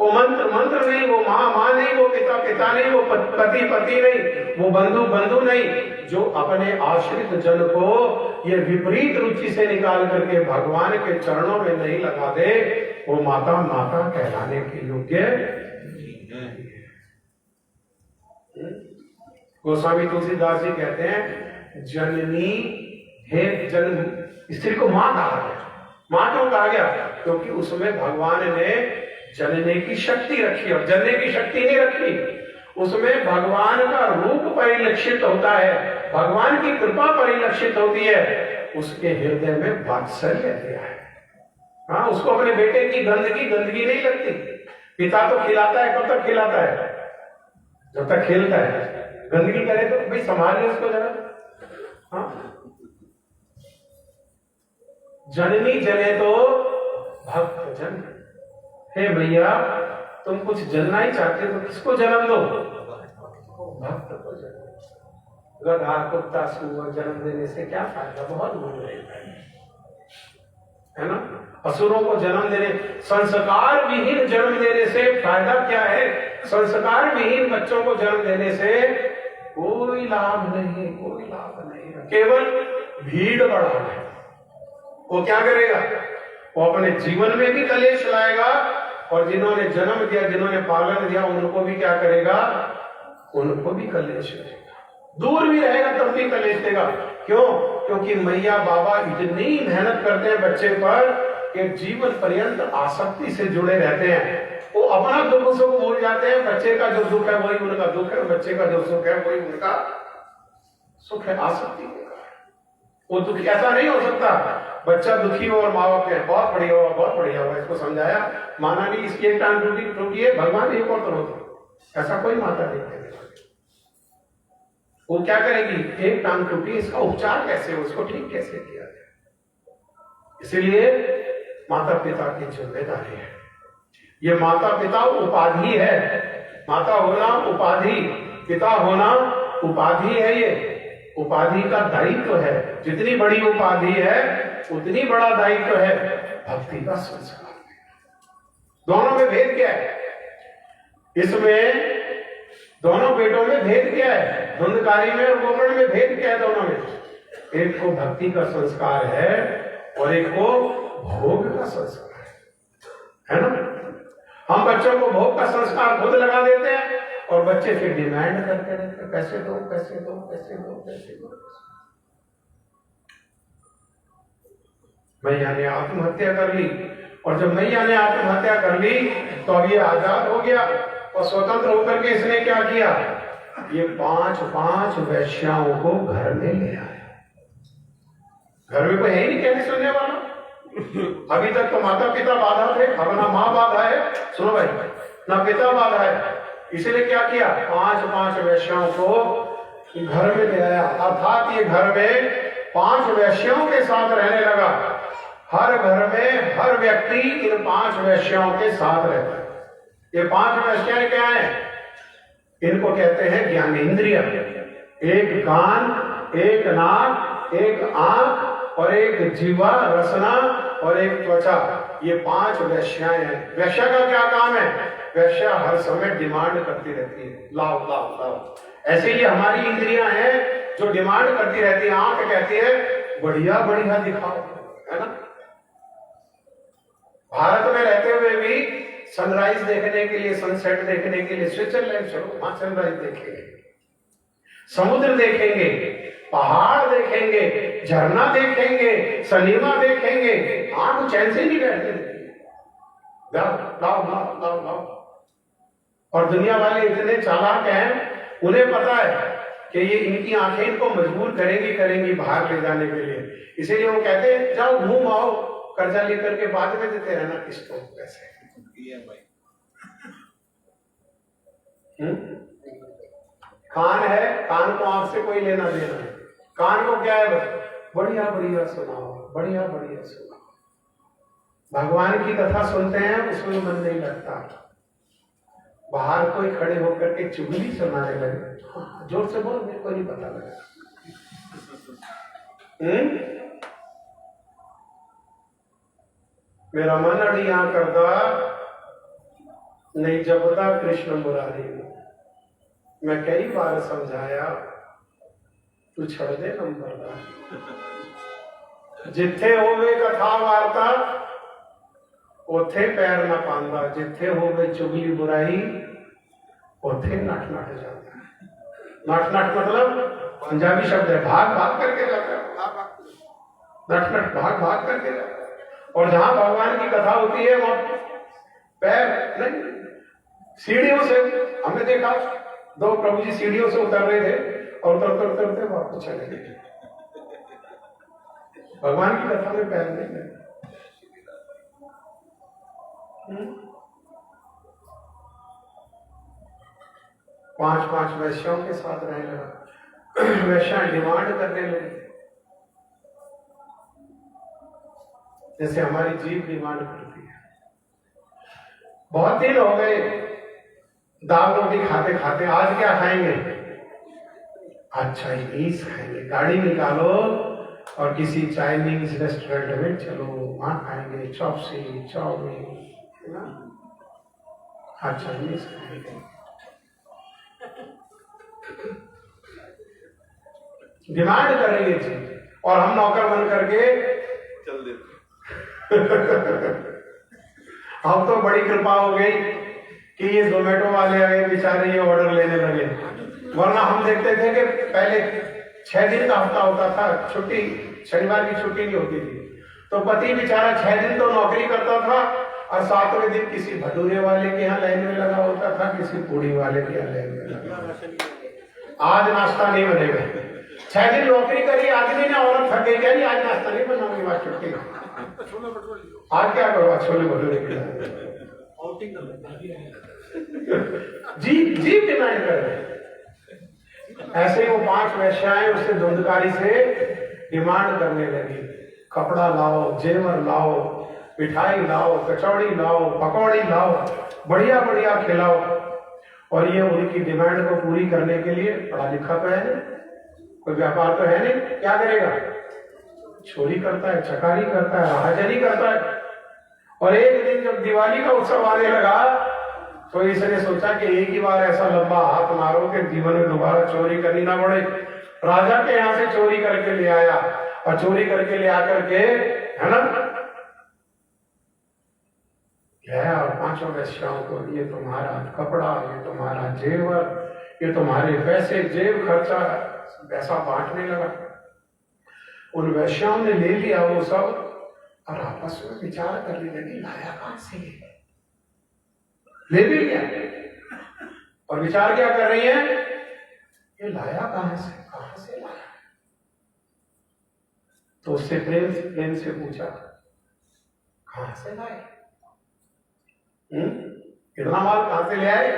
वो मंत्र नहीं, वो माँ नहीं, वो पिता नहीं, वो पति नहीं, वो बंधु नहीं। जो अपने आश्रित जन को ये विपरीत रुचि से निकाल करके भगवान के चरणों में नहीं लगा दे, वो माता कहलाने के योग्य नहीं। गोस्वामी तुलसीदास जी कहते हैं जननी हे जन्म, स्त्री को मां कहा गया। मां क्यों कहा गया? क्योंकि उसमें भगवान ने जनने की शक्ति रखी, और जनने की शक्ति नहीं रखी, उसमें भगवान का रूप परिलक्षित होता है, भगवान की कृपा परिलक्षित होती है, उसके हृदय में वात्सल्य दिया है। हाँ, उसको अपने बेटे की गंदगी नहीं लगती। पिता तो खिलाता है, कब तक खिलाता है? जब तक खेलता है। गंदगी करे तो भाई संभालिए उसको जरा। हाँ, जननी जने तो भक्त जन। हे भैया, तुम कुछ जलना ही चाहते तो किसको जन्म दो? भक्त को जन्म। गधा कुत्ता सुअर जन्म देने से क्या फायदा? बहुत बुरा है ना। असुरों को जन्म देने, संस्कार विहीन जन्म देने से फायदा क्या है? संस्कार विहीन बच्चों को जन्म देने से कोई लाभ नहीं, कोई लाभ नहीं, केवल भीड़ बढ़ाना है। वो क्या करेगा? वो अपने जीवन में भी कलेश लाएगा, और जिन्होंने जन्म दिया, जिन्होंने पालन दिया, उनको भी क्या करेगा? उनको भी कलेश देगा। दूर भी रहेगा तब भी कलेश देगा। क्यों? क्योंकि मैया बाबा इतनी मेहनत करते हैं बच्चे पर कि जीवन पर्यंत आसक्ति से जुड़े रहते हैं। वो अपना दुख सुख भूल जाते हैं, बच्चे का जो दुख है वही उनका दुख है, बच्चे का जो सुख है वही उनका सुख है। आसक्ति के कारण वो दुख ऐसा नहीं हो सकता। बच्चा दुखी हो और माँ बाप कहे बहुत बढ़िया हुआ, बहुत बढ़िया हुआ, इसको समझाया, माना नहीं, इसकी एक टांग टूटी है, भगवान एक और तो ऐसा कोई माता नहीं करेगी। वो क्या करेगी? एक टांग टूटी, इसका उपचार कैसे हो, उसको ठीक कैसे किया जाए। इसलिए माता पिता की जिम्मेदारी है। ये माता पिता उपाधि है। माता होना उपाधि, पिता होना उपाधि है। ये उपाधि का दायित्व है। जितनी बड़ी उपाधि है उतनी बड़ा दायित्व है भक्ति का संस्कार। दोनों में भेद क्या है? इसमें दोनों बेटों में भेद क्या है? धुंधकारी में और गोकर्ण में भेद क्या है? दोनों में एक को भक्ति का संस्कार है और एक को भोग का संस्कार है ना। हम बच्चों को भोग का संस्कार खुद लगा देते हैं और बच्चे फिर डिमांड करते रहते हैं, पैसे दो, पैसे दो, पैसे दो, पैसे दो। मैया ने आत्महत्या कर ली, और जब मैया ने आत्महत्या कर ली तो अब ये आजाद हो गया और स्वतंत्र होकर के इसने क्या किया? ये पांच वैश्याओं को घर में ले आया। घर में कोई है ही नहीं कहने सुनने वाला। अभी तक तो माता पिता बाधा थे, अब ना माँ बाधा है, सुनो भाई, ना पिता बाधा है। इसलिए क्या किया? पांच वैश्याओं को घर में ले आया, अर्थात ये घर में 5 वैश्याओं के साथ रहने लगा। हर घर में हर व्यक्ति इन 5 वैश्याओं के साथ रहता है। ये 5 वैश्याएं क्या है? इनको कहते हैं ज्ञानेंद्रिय। एक कान, एक नाक, एक आंख और एक जीवा रसना और एक त्वचा। ये 5 वैश्याएं हैं। वैश्या का क्या काम है? वैश्या हर समय डिमांड करती रहती है, लाओ लाओ लाओ। ऐसे ही हमारी इंद्रियां हैं जो डिमांड करती रहती है। आंख कहती है बढ़िया बढ़िया दिखाओ, है ना। भारत में रहते हुए भी सनराइज देखने के लिए, सनसेट देखने के लिए स्विट्जरलैंड चलो, वहां सनराइज देखेंगे, समुद्र देखेंगे, पहाड़ देखेंगे, झरना देखेंगे, सनीमा देखेंगे, आंख चैन से नहीं बैठते। लाओ लाओ लाओ लाओ लाओ। और दुनिया वाले इतने चालाक हैं, उन्हें पता है कि ये इनकी आंखें इनको मजबूर करेंगी बाहर ले जाने के लिए। इसीलिए वो कहते हैं जाओ घूम आओ, कर्जा लेकर के बाद में देते रहना किस्तों पैसे। कान है, कान को आंख से कोई लेना देना है। कान को क्या है? बस बढ़िया बढ़िया सुनाओ, बढ़िया बढ़िया सुनाओ। भगवान की कथा सुनते हैं उसमें मन नहीं लगता। बाहर कोई खड़े होकर के चुगली सुनाने लगे, हाँ, जोर से बोल, मेरे को नहीं पता लगा। मेरा मन अड़िया करदा नहीं जपदा कृष्ण मुरारी। मैं कई बार समझाया, तू छड़ दे नंबरदार। जिथे होवे कथा वार्ता उथे पैर न पांदा, जिथे होवे चुगली बुराई उथे नट नट जाता है। नट नट मतलब पंजाबी शब्द है, भाग भाग करके जाता है, नट नट भाग भाग करके जाता है। और जहां भगवान की कथा होती है वहां पैर नहीं, सीढ़ियों से हमने देखा 2 प्रभु जी सीढ़ियों से उतर रहे थे और उतरते उतरते वापस चले गए। भगवान की कथा में पैर नहीं है। 5 वैश्यों के साथ रहने लगा। वैश्या डिमांड करने लगे, जैसे हमारी जीभ डिमांड करती है। बहुत दिन हो गए दाल रोटी खाते खाते, आज क्या खाएंगे? आज चाइनीज खाएंगे। गाड़ी निकालो और किसी चाइनीज रेस्टोरेंट में चलो, वहां खाएंगे चॉपसी चाउमीन, है ना? आज चाइनीज खाएंगे। डिमांड कर रही है चीज और हम नौकर बन करके चल देते। अब तो बड़ी कृपा हो गई कि ये जोमेटो वाले आए बेचारे, ये ऑर्डर लेने लगे। वरना हम देखते थे कि पहले 6 दिन का हफ्ता होता था, छुट्टी शनिवार की छुट्टी नहीं होती थी, तो पति बेचारा 6 दिन तो नौकरी करता था और 7वें दिन किसी भटूरे वाले के यहाँ लाइन में लगा होता था, किसी पूड़ी वाले के यहाँ लाइन में लगा। आज नाश्ता नहीं बनेगा। 6 दिन नौकरी करी आदमी ने, औरत थक गई, कह आज नाश्ता नहीं बनाऊंगी, आज छुट्टी। आज क्या करो? छोले भटूरे के जी डिमांड कर रहे। ऐसे ही वो 5 वैश्याएं उससे धुंधकारी से डिमांड करने लगी, कपड़ा लाओ, जेवर लाओ, मिठाई लाओ, कचौड़ी लाओ, पकौड़ी लाओ, बढ़िया बढ़िया खिलाओ। और ये उनकी डिमांड को पूरी करने के लिए पढ़ा लिखा तो है नहीं, कोई व्यापार तो है नहीं, क्या करेगा? चोरी करता है, चकारी करता है, राहजनी करता है। और एक दिन जब दिवाली का उत्सव आने लगा तो इसने सोचा कि एक ही बार ऐसा लंबा हाथ मारो कि जीवन में दोबारा चोरी करनी ना पड़े। राजा के यहाँ से चोरी करके ले आया और चोरी करके ले आकर के, है ना, और 5 वैश्याओं को, ये तुम्हारा कपड़ा, ये तुम्हारा जेवर, ये तुम्हारे पैसे, जेब खर्चा, पैसा बांटने लगा। उन वैश्याओं ने ले लिया वो सब और आपस में विचार करने लगी, लाया कहां से? ले भी लिया और विचार क्या कर रही है? ये लाया कहां से लाया? तो उससे प्रेम से पूछा, कहां से लाए? इतना माल कहां से ले आए?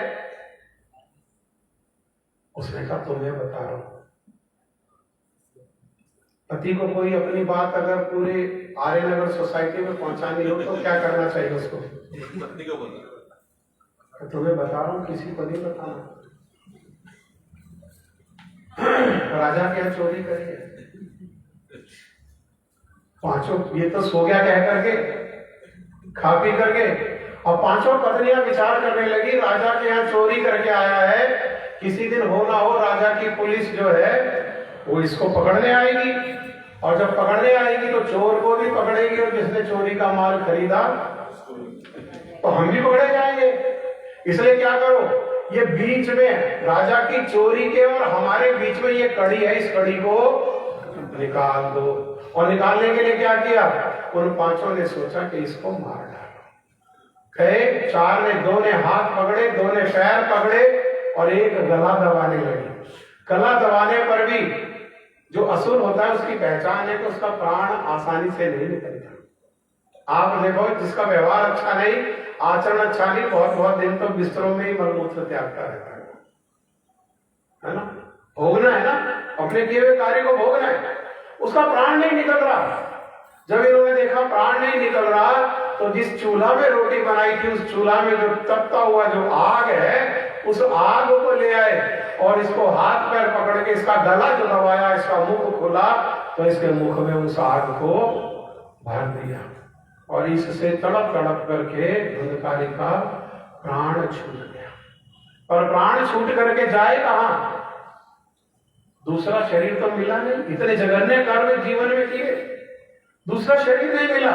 उसने कहा तुम्हें बता रहा हूं। पति को कोई अपनी बात अगर पूरे आर्यनगर सोसाइटी में पहुंचानी हो तो क्या करना चाहिए उसको? पत्नी को बोलना। तुम्हें बता रहा हूं, किसी को नहीं बताना। राजा क्या चोरी करिए? 5 ये तो सो गया कह करके, खा पी करके, और 5 पत्नियां विचार करने लगी, राजा के यहाँ चोरी करके आया है, किसी दिन हो ना हो राजा की पुलिस जो है वो इसको पकड़ने आएगी, और जब पकड़ने आएगी तो चोर को भी पकड़ेगी और जिसने चोरी का माल खरीदा तो हम भी पकड़े जाएंगे। इसलिए क्या करो, ये बीच में राजा की चोरी के और हमारे बीच में ये कड़ी है, इस कड़ी को निकाल दो। और निकालने के लिए क्या किया? उन 5 ने सोचा कि इसको मार डालो। कहे 4 ने, 2 ने हाथ पकड़े, 2 ने पैर पकड़े और एक गला दबाने लगी। गला दबाने पर भी जो असुर होता है उसकी पहचान है कि उसका प्राण आसानी से नहीं निकलता। आप देखो, जिसका व्यवहार अच्छा नहीं, आचरण अच्छा नहीं, बहुत दिन तो बिस्तरों में ही मलमूत्र त्यागता रहता है ना? भोगना है ना, अपने किए हुए कार्य को भोगना है, उसका प्राण नहीं निकल रहा। जब इन्होंने देखा प्राण नहीं निकल रहा, तो जिस चूल्हा में रोटी बनाई थी उस चूल्हा में जो तपता हुआ जो आग है, उस आग को ले आए और इसको हाथ पैर पकड़ के इसका गला जो दबाया, इसका मुख खुला, तो इसके मुख में उस आग को भर दिया और इससे तड़प तड़प करके धुंधकारी का प्राण छूट गया। और प्राण छूट करके जाए कहां? दूसरा शरीर तो मिला नहीं, इतने जघन्य कर्म जीवन में किए, दूसरा शरीर नहीं मिला,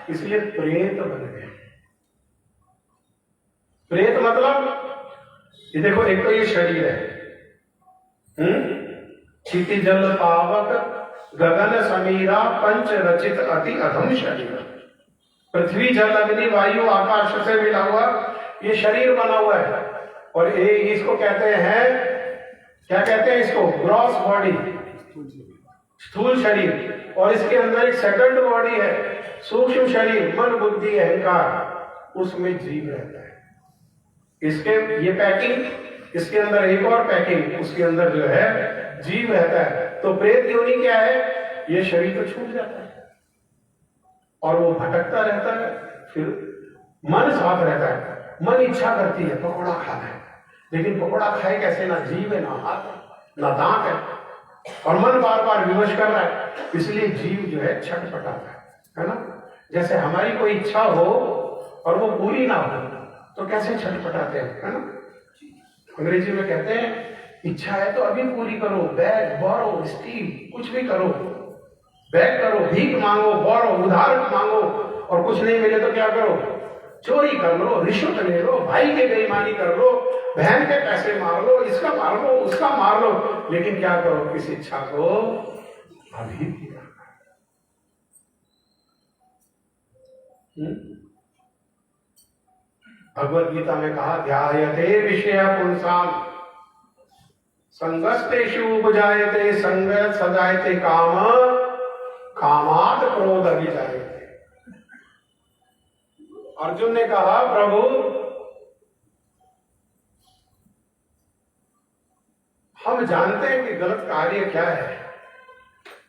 इसलिए प्रेत बन गए। प्रेत मतलब ये देखो, एक तो ये शरीर है, क्षिति जल पावक गगन समीरा पंच रचित अति अधम शरीर। पृथ्वी जल अग्नि वायु आकाश से मिला हुआ ये शरीर बना हुआ है। और ये इसको कहते हैं, क्या कहते हैं इसको? ग्रॉस बॉडी, स्थूल शरीर। और इसके अंदर एक सेकंड बॉडी है, सूक्ष्म शरीर, मन बुद्धि अहंकार, उसमें जीव रहता है। इसके ये पैकिंग, इसके अंदर एक और पैकिंग, उसके अंदर जो है जीव रहता है। तो प्रेत योनि क्या है? ये शरीर तो छूट जाता है और वो भटकता रहता है, फिर मन साथ रहता है। मन इच्छा करती है पकौड़ा खाना है, लेकिन पकौड़ा खाए कैसे? ना जीव है, ना हाथ, ना दांत है, और मन बार बार विवश कर रहा है, इसलिए जीव जो है छटपटाता है ना। जैसे हमारी कोई इच्छा हो और वो पूरी ना हो तो कैसे छटपटाते हैं, है ना। अंग्रेजी में कहते हैं इच्छा है तो अभी पूरी करो, बैग बोरो स्टील कुछ भी करो, बैग करो, भीख मांगो, बोरो उधार मांगो, और कुछ नहीं मिले तो क्या करो? चोरी कर लो, रिश्वत ले लो, भाई के बेईमानी कर लो, बहन के पैसे मार लो, इसका मार लो, उसका मार लो, लेकिन क्या करो? किसी इच्छा को अभी पूरा करो। भगवत गीता में कहा, ध्यायते विषय पुंसाम संगस्तेषु उपजायते संग सजायते काम कामात् क्रोध अभिजायते। अर्जुन ने कहा, प्रभु हम जानते हैं कि गलत कार्य क्या है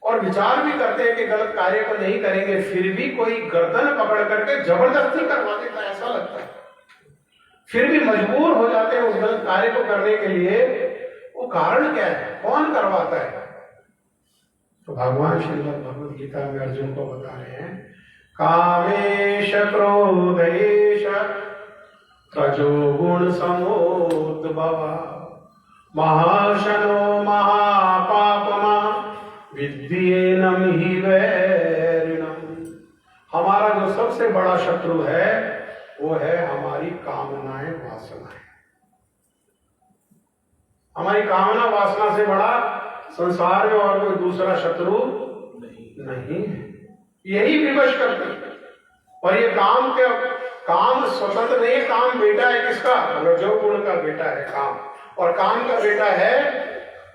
और विचार भी करते हैं कि गलत कार्य को नहीं करेंगे, फिर भी कोई गर्दन पकड़ करके जबरदस्ती करवा देता है, ऐसा लगता है, फिर भी मजबूर हो जाते हैं उस गलत कार्य को करने के लिए। वो कारण क्या है? कौन करवाता है? तो भगवान श्रीमद् भगवद गीता में अर्जुन को बता रहे हैं, कामेश क्रोधेश रजोगुण समोद्भव महाशनो महापापमा विद्येनम हि वैरिणम्। हमारा जो सबसे बड़ा शत्रु है वो है हमारी कामनाएं, वासनाएं। हमारी कामना वासना से बड़ा संसार में और कोई दूसरा शत्रु नहीं है। यही विवश करते हैं। और ये काम स्वतंत्र नहीं है, काम बेटा है किसका? रजोगुण का बेटा है काम, और काम का बेटा है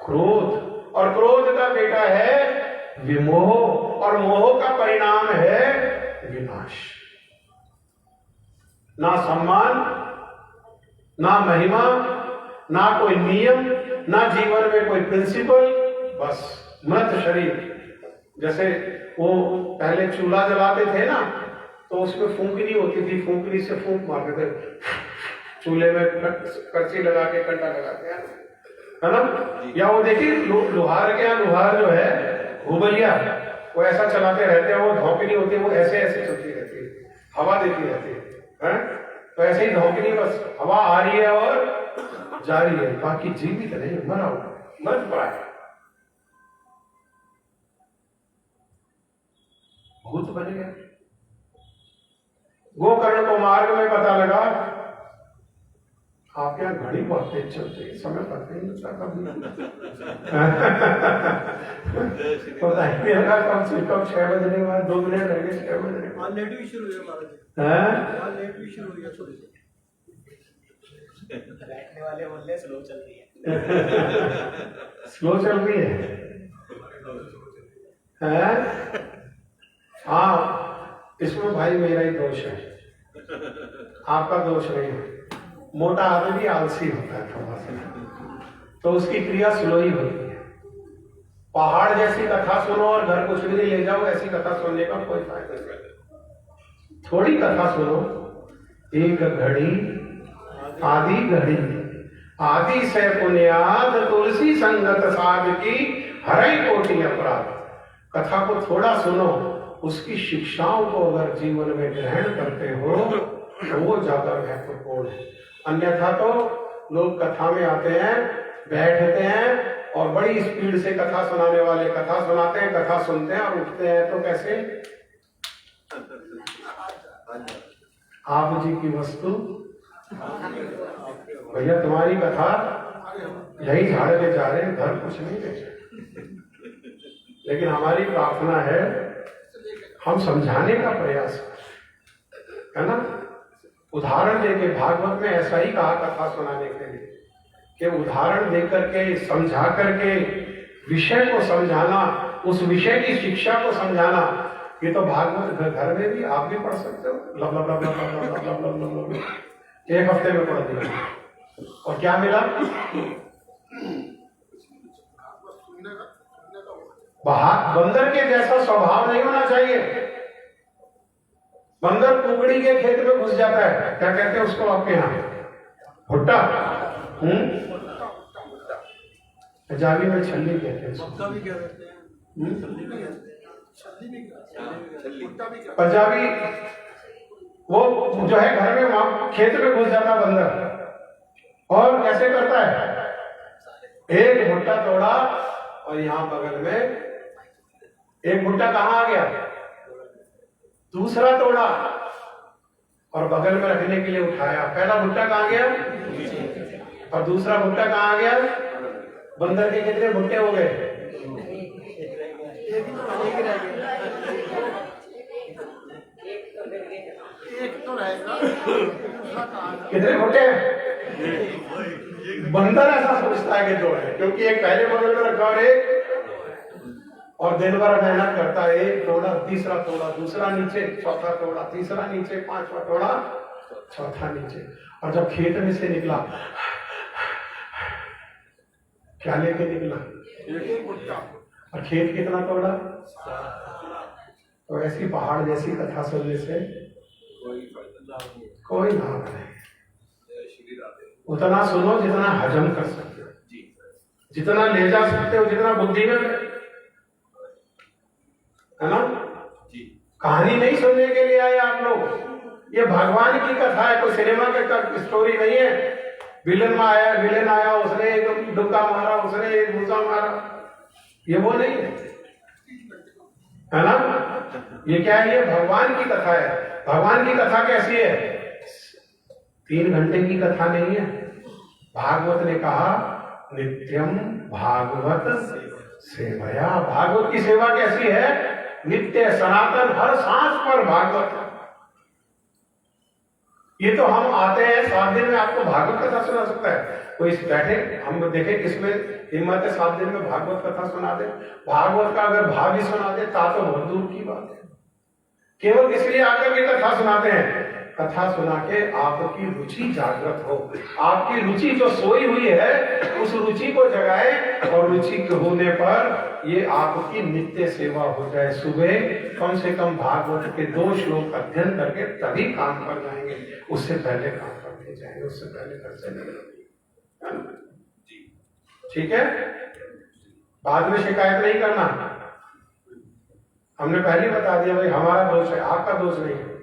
क्रोध, और क्रोध का बेटा है विमोह, और मोह का परिणाम है विनाश। ना सम्मान, ना महिमा, ना कोई नियम, ना जीवन में कोई प्रिंसिपल, बस मृत शरीर। जैसे वो पहले चूल्हा जलाते थे ना, तो उसमें फूंकनी होती थी, फूंकनी से फूंक मारते थे, चूल्हे में करची लगा के कंटा लगाते हैं, है ना। या वो देखिए लोहार के यहाँ, लोहार जो है घुबैया, वो ऐसा चलाते रहते हैं, वो धौकनी होती है, वो ऐसे ऐसे चलती रहती है, हवा देती रहती है। तो ऐसे ही धौकनी, बस हवा आ रही है और जा रही है, बाकी जीवित नहीं, मरा हुआ, मर पड़ा है, भूत बन गया। गोकर्ण को मार्ग में पता लगा, आपके यहाँ घड़ी बहुत तेज चलती है, समय पता नहीं लगता कब पता ही नहीं लगा कब से कब 6 बजने के बाद 2 मिनट रह गए, 6 बजने के बाद लेट भी शुरू हुई महाराज, लेट भी शुरू हुई थोड़ी सी। बैठने वाले बोल स्लो चल रही है, स्लो चल रही है। हाँ, इसमें भाई मेरा ही दोष है, आपका दोष नहीं है। मोटा आदमी आलसी होता है थोड़ा सा, तो उसकी क्रिया स्लो ही होती है, पहाड़ जैसी कथा सुनो और घर कुछ भी नहीं ले जाओ, ऐसी कथा सुनने का कोई फायदा नहीं। थोड़ी कथा सुनो, एक घड़ी आदि घड़ी, आदि से पुण्याद तुलसी संगत साध की हरई कोटि अपराध। कथा को थोड़ा सुनो, उसकी शिक्षाओं को अगर जीवन में ग्रहण करते हो तो वो ज्यादा महत्वपूर्ण है। अन्यथा तो लोग कथा में आते हैं, बैठते हैं और बड़ी स्पीड से कथा सुनाने वाले कथा सुनाते हैं, कथा सुनते हैं और उठते हैं तो कैसे? आप जी की वस्तु भैया, तुम्हारी कथा यही झाड़ के जा रहे हैं, घर कुछ नहीं दे। लेकिन हमारी प्रार्थना है हम समझाने का प्रयास है ना। उदाहरण देके भागवत में ऐसा ही कहा कथा सुनाने के लिए कि उदाहरण देकर के, समझा करके विषय को समझाना, उस विषय की शिक्षा को समझाना। ये तो भागवत घर में भी आप भी पढ़ सकते हो, लब लब लब लब लब लब लब लब लब लब, एक हफ्ते में पढ़ दिया और क्या मिला? बंदर के जैसा स्वभाव नहीं होना चाहिए। बंदर कुकड़ी के खेत में घुस जाता है, क्या कहते हैं उसको आपके यहाँ? भुट्टा। पंजाबी में छल्ली कहते हैं, पंजाबी। वो जो है घर में वहां खेत में घुस जाता बंदर और कैसे करता है? एक भुट्टा तोड़ा और यहां बगल में एक भुट्टा कहां आ गया? दूसरा तोड़ा और बगल में रखने के लिए उठाया। पहला भुट्टा कहां गया और दूसरा भुट्टा कहां आ गया? बंदर के कितने भुट्टे हो गए? एक तो रहेगा, कितने भुट्टे? बंदर ऐसा सोचता है कि दो है, क्योंकि एक पहले बगल में रखा और एक, और दिन भर मेहनत करता है। एक तोड़ा, तीसरा तोड़ा, दूसरा नीचे, चौथा तोड़ा, तीसरा नीचे, पांचवा तोड़ा, चौथा नीचे। और जब खेत में से निकला, क्या लेके निकला? और खेत कितना तोड़ा? तो ऐसी पहाड़ जैसी कथा सुनने से कोई लाभ नहीं। उतना सुनो जितना हजम कर सकते हो, जितना ले जा सकते हो, जितना बुद्धि में, है ना। कहानी नहीं सुनने के लिए आए आप लोग, ये भगवान की कथा है, कोई सिनेमा की स्टोरी नहीं है। विलन आया, उसने एक डुक्का मारा, उसने एक घूसा मारा, ये वो नहीं है ना। ये क्या है? ये भगवान की कथा है। भगवान की कथा कैसी है? 3 घंटे की कथा नहीं है। भागवत ने कहा नित्यम भागवत सेवया। भागवत की सेवा कैसी है? नित्य सनातन, हर सांस पर भागवत। ये तो हम आते हैं 7 दिन में आपको भागवत कथा सुना सकता है कोई? बैठे हम देखे किसमें हिम्मत है 7 दिन में भागवत कथा सुना दे। भागवत का अगर भाव ही सुना दे तो बहुत दूर की बात है। केवल इसलिए आकर के कथा सुनाते हैं, कथा सुना के आपकी रुचि जागृत हो। आपकी रुचि जो सोई हुई है उस रुचि को जगाए, और रुचि के होने पर ये आपकी नित्य सेवा हो जाए। सुबह कम से कम भागवत के 2 श्लोक अध्ययन करके तभी काम पर जाएंगे, उससे पहले काम पर नहीं जाएंगे, उससे पहले घर से नहीं। ठीक है, बाद में शिकायत नहीं करना। हमने पहले बता दिया भाई हमारा दोष है, आपका दोष नहीं है।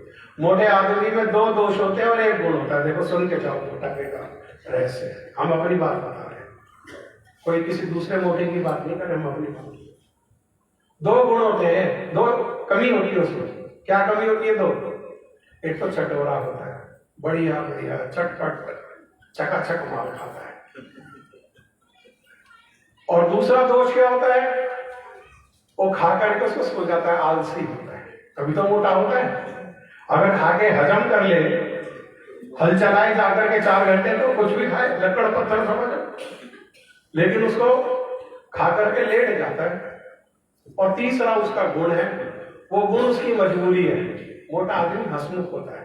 मोटे आदमी में 2 दोष होते हैं और 1 गुण होता है। देखो सुन के जाओ मोटापे का रहस्य। हम अपनी बात बता रहे हैं, कोई किसी दूसरे मोटे की बात नहीं कर रहे, हम अपनी बात। 2 गुण होते हैं, 2 कमी होती है उसमें। क्या कमी होती है? 2। एक तो चटोरा होता है, बढ़िया बढ़िया चटपट चकाचक माल खाता है। और दूसरा दोष क्या होता है? वो खा करके उसको सो जाता है, आलसी होता है, तभी तो मोटा होता है। अगर खा के हजम कर ले, हल चलाए जाकर के 4 घंटे तो कुछ भी खाए, लकड़ पत्थर समझ, लेकिन उसको खा करके लेट जाता है। और तीसरा उसका गुण है, वो गुण उसकी मजबूरी है। मोटा आदमी हंसमुख होता है,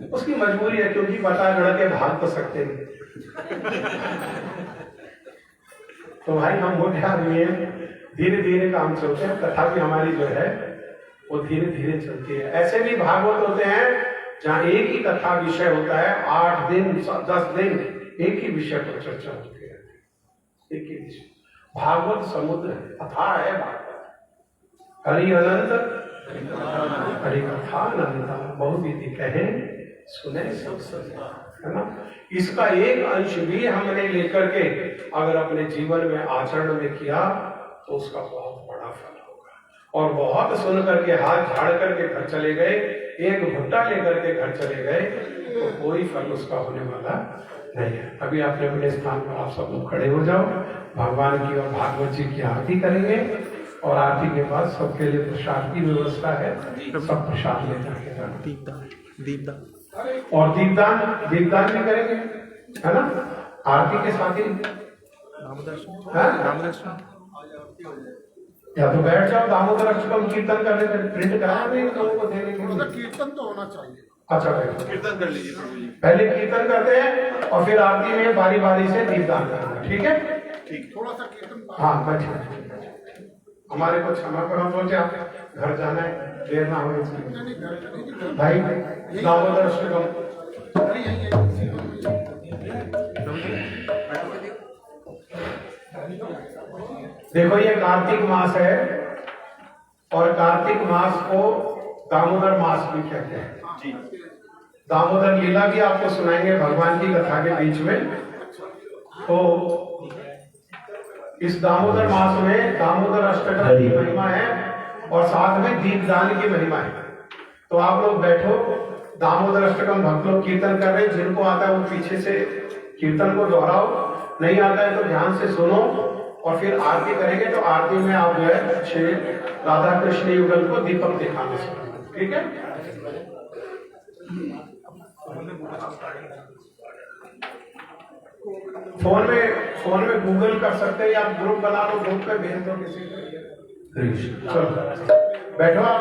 उसकी मजबूरी है, क्योंकि पता लड़ के भाग तो सकते नहीं। तो भाई हम मोटे आदमी हैं, धीरे धीरे काम चलते हैं, कथा भी हमारी जो है वो धीरे धीरे चलती है। ऐसे भी भागवत होते हैं जहाँ एक ही कथा विषय होता है, 8 दिन 10 दिन एक ही विषय पर चर्चा होती है, एक ही विषय। भागवत समुद्र है, कथा है भागवत। हरि अनंत हरि कथा अनंता, बहुत विधि कहे सुने सब सजा, है ना। इसका एक अंश भी हमने लेकर के अगर अपने जीवन में आचरण में किया तो उसका बहुत बड़ा फल होगा। और बहुत सुन करके हाथ झाड़ करके घर चले गए, एक भुट्टा लेकर के घर चले गए, तो कोई फल उसका होने वाला नहीं है। अभी अपने अपने स्थान पर आप सब लोग खड़े हो जाओ, भगवान की और भागवत जी की आरती करेंगे। और आरती के बाद सबके लिए प्रसाद की व्यवस्था है, सब प्रसाद ले जाके जाना। दीपदान और दीपदान भी करेंगे, है ना, आरती के साथ ही। या तो बैठ जाओ, दामोदर अष्टकम कीर्तन करने के प्रिंट कराया नहीं लोगों को देने के लिए। कीर्तन तो होना चाहिए। अच्छा बैठो, कीर्तन कर लीजिए प्रभु जी। पहले कीर्तन करते हैं और फिर आरती में बारी बारी से दीपदान करना, ठीक है। ठीक। थोड़ा सा कीर्तन। हाँ बैठिए, हमारे को क्षमा करो, हम सोचे आप घर जाना है, देर ना हो इसलिए। भाई दामोदर अष्टकम देखो, ये कार्तिक मास है और कार्तिक मास को दामोदर मास भी कहते हैं जी। दामोदर लीला भी आपको सुनाएंगे भगवान की कथा के बीच में। तो इस दामोदर मास में दामोदर अष्टकम की महिमा है और साथ में दीपदान की महिमा है। तो आप लोग बैठो, दामोदर अष्टकम भक्त लोग कीर्तन कर रहे हैं, जिनको आता है वो पीछे से कीर्तन को दोहराओ, नहीं आता है तो ध्यान से सुनो और फिर आरती करेंगे। तो आरती में आप जो है श्री राधा कृष्ण युगल को दीपक दिखाना सीखेंगे, ठीक है। फोन में गूगल कर सकते हैं, या ग्रुप बना लो, ग्रुप पे भेज दो किसी को। चलो बैठो आप।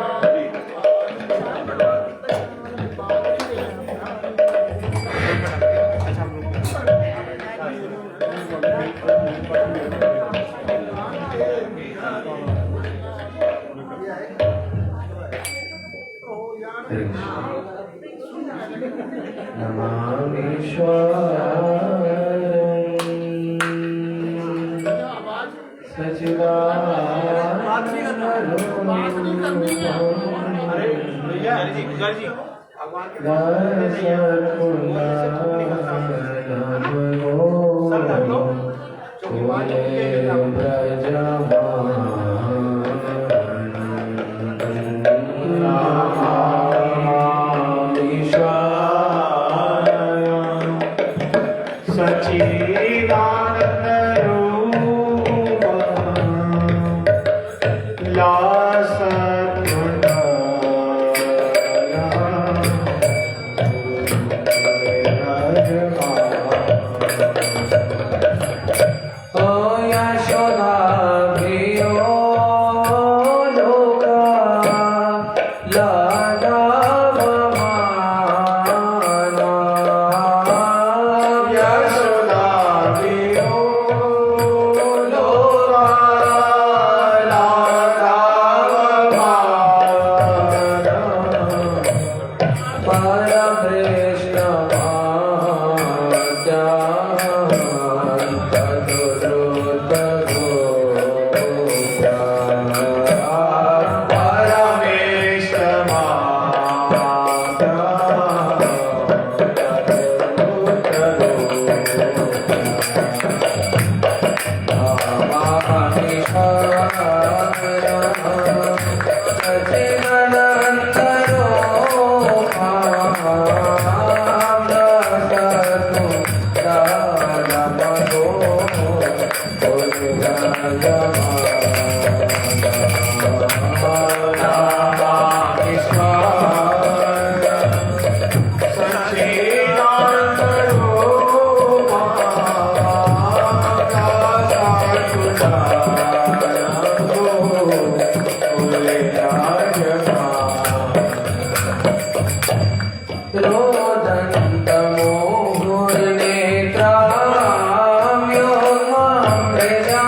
रोदन्तमो गुरुनेत्रां यो मां प्रजा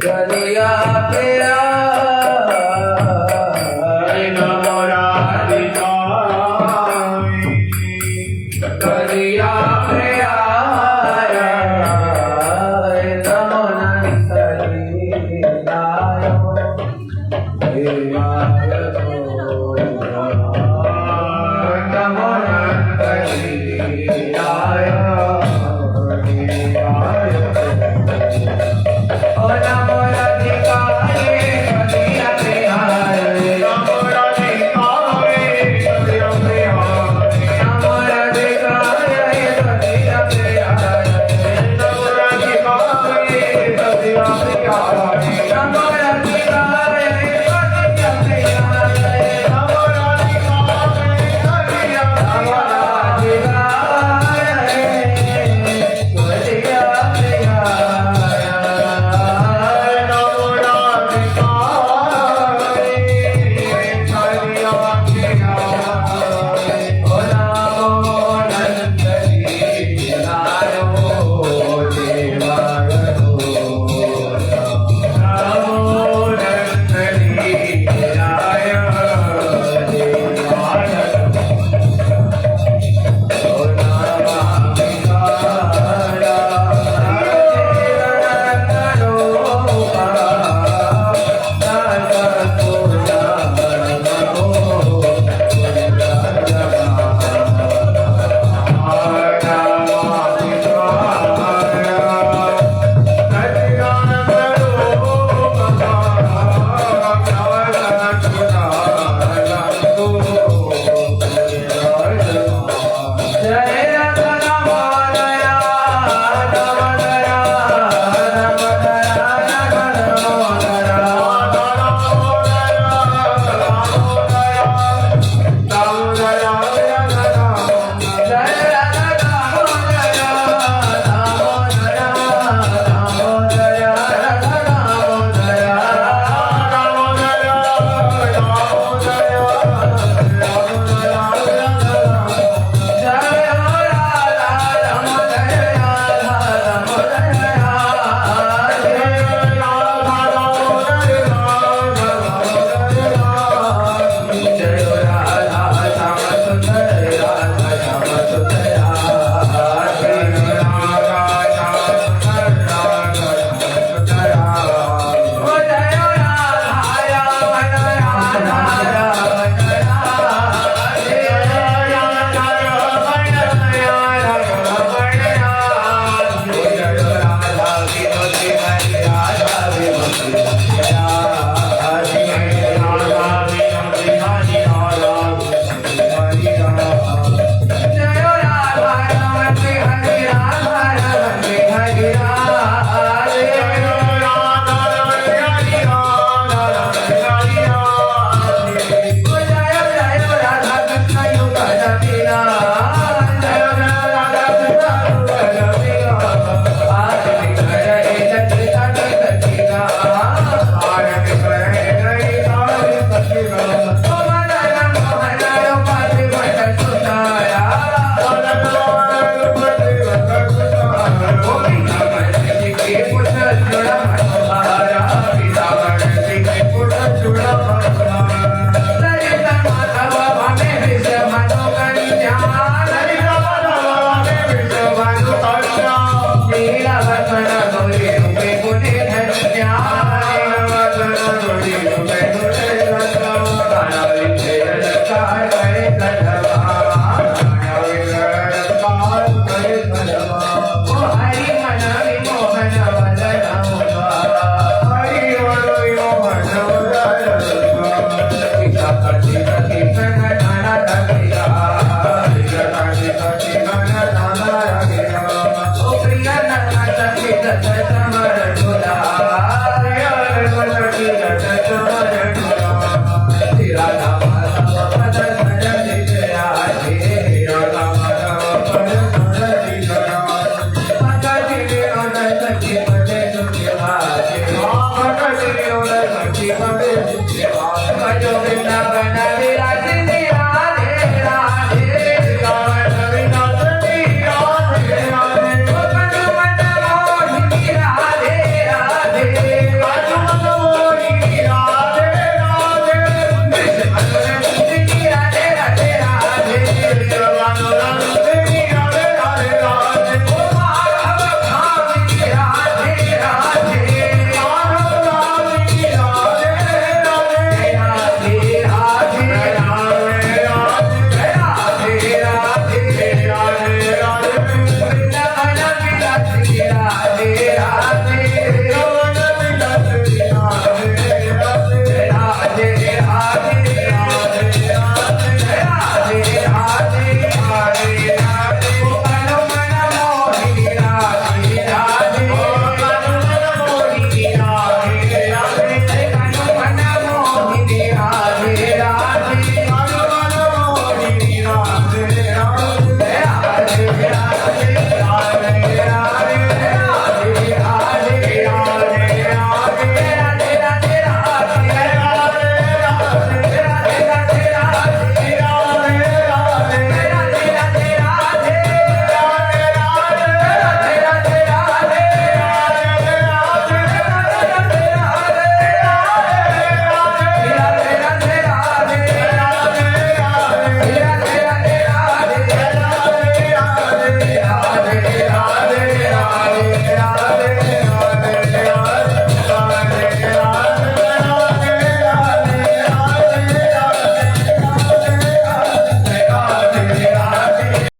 करिया प्रिया नमो राधिका करिया प्रिया नमो चूड़ा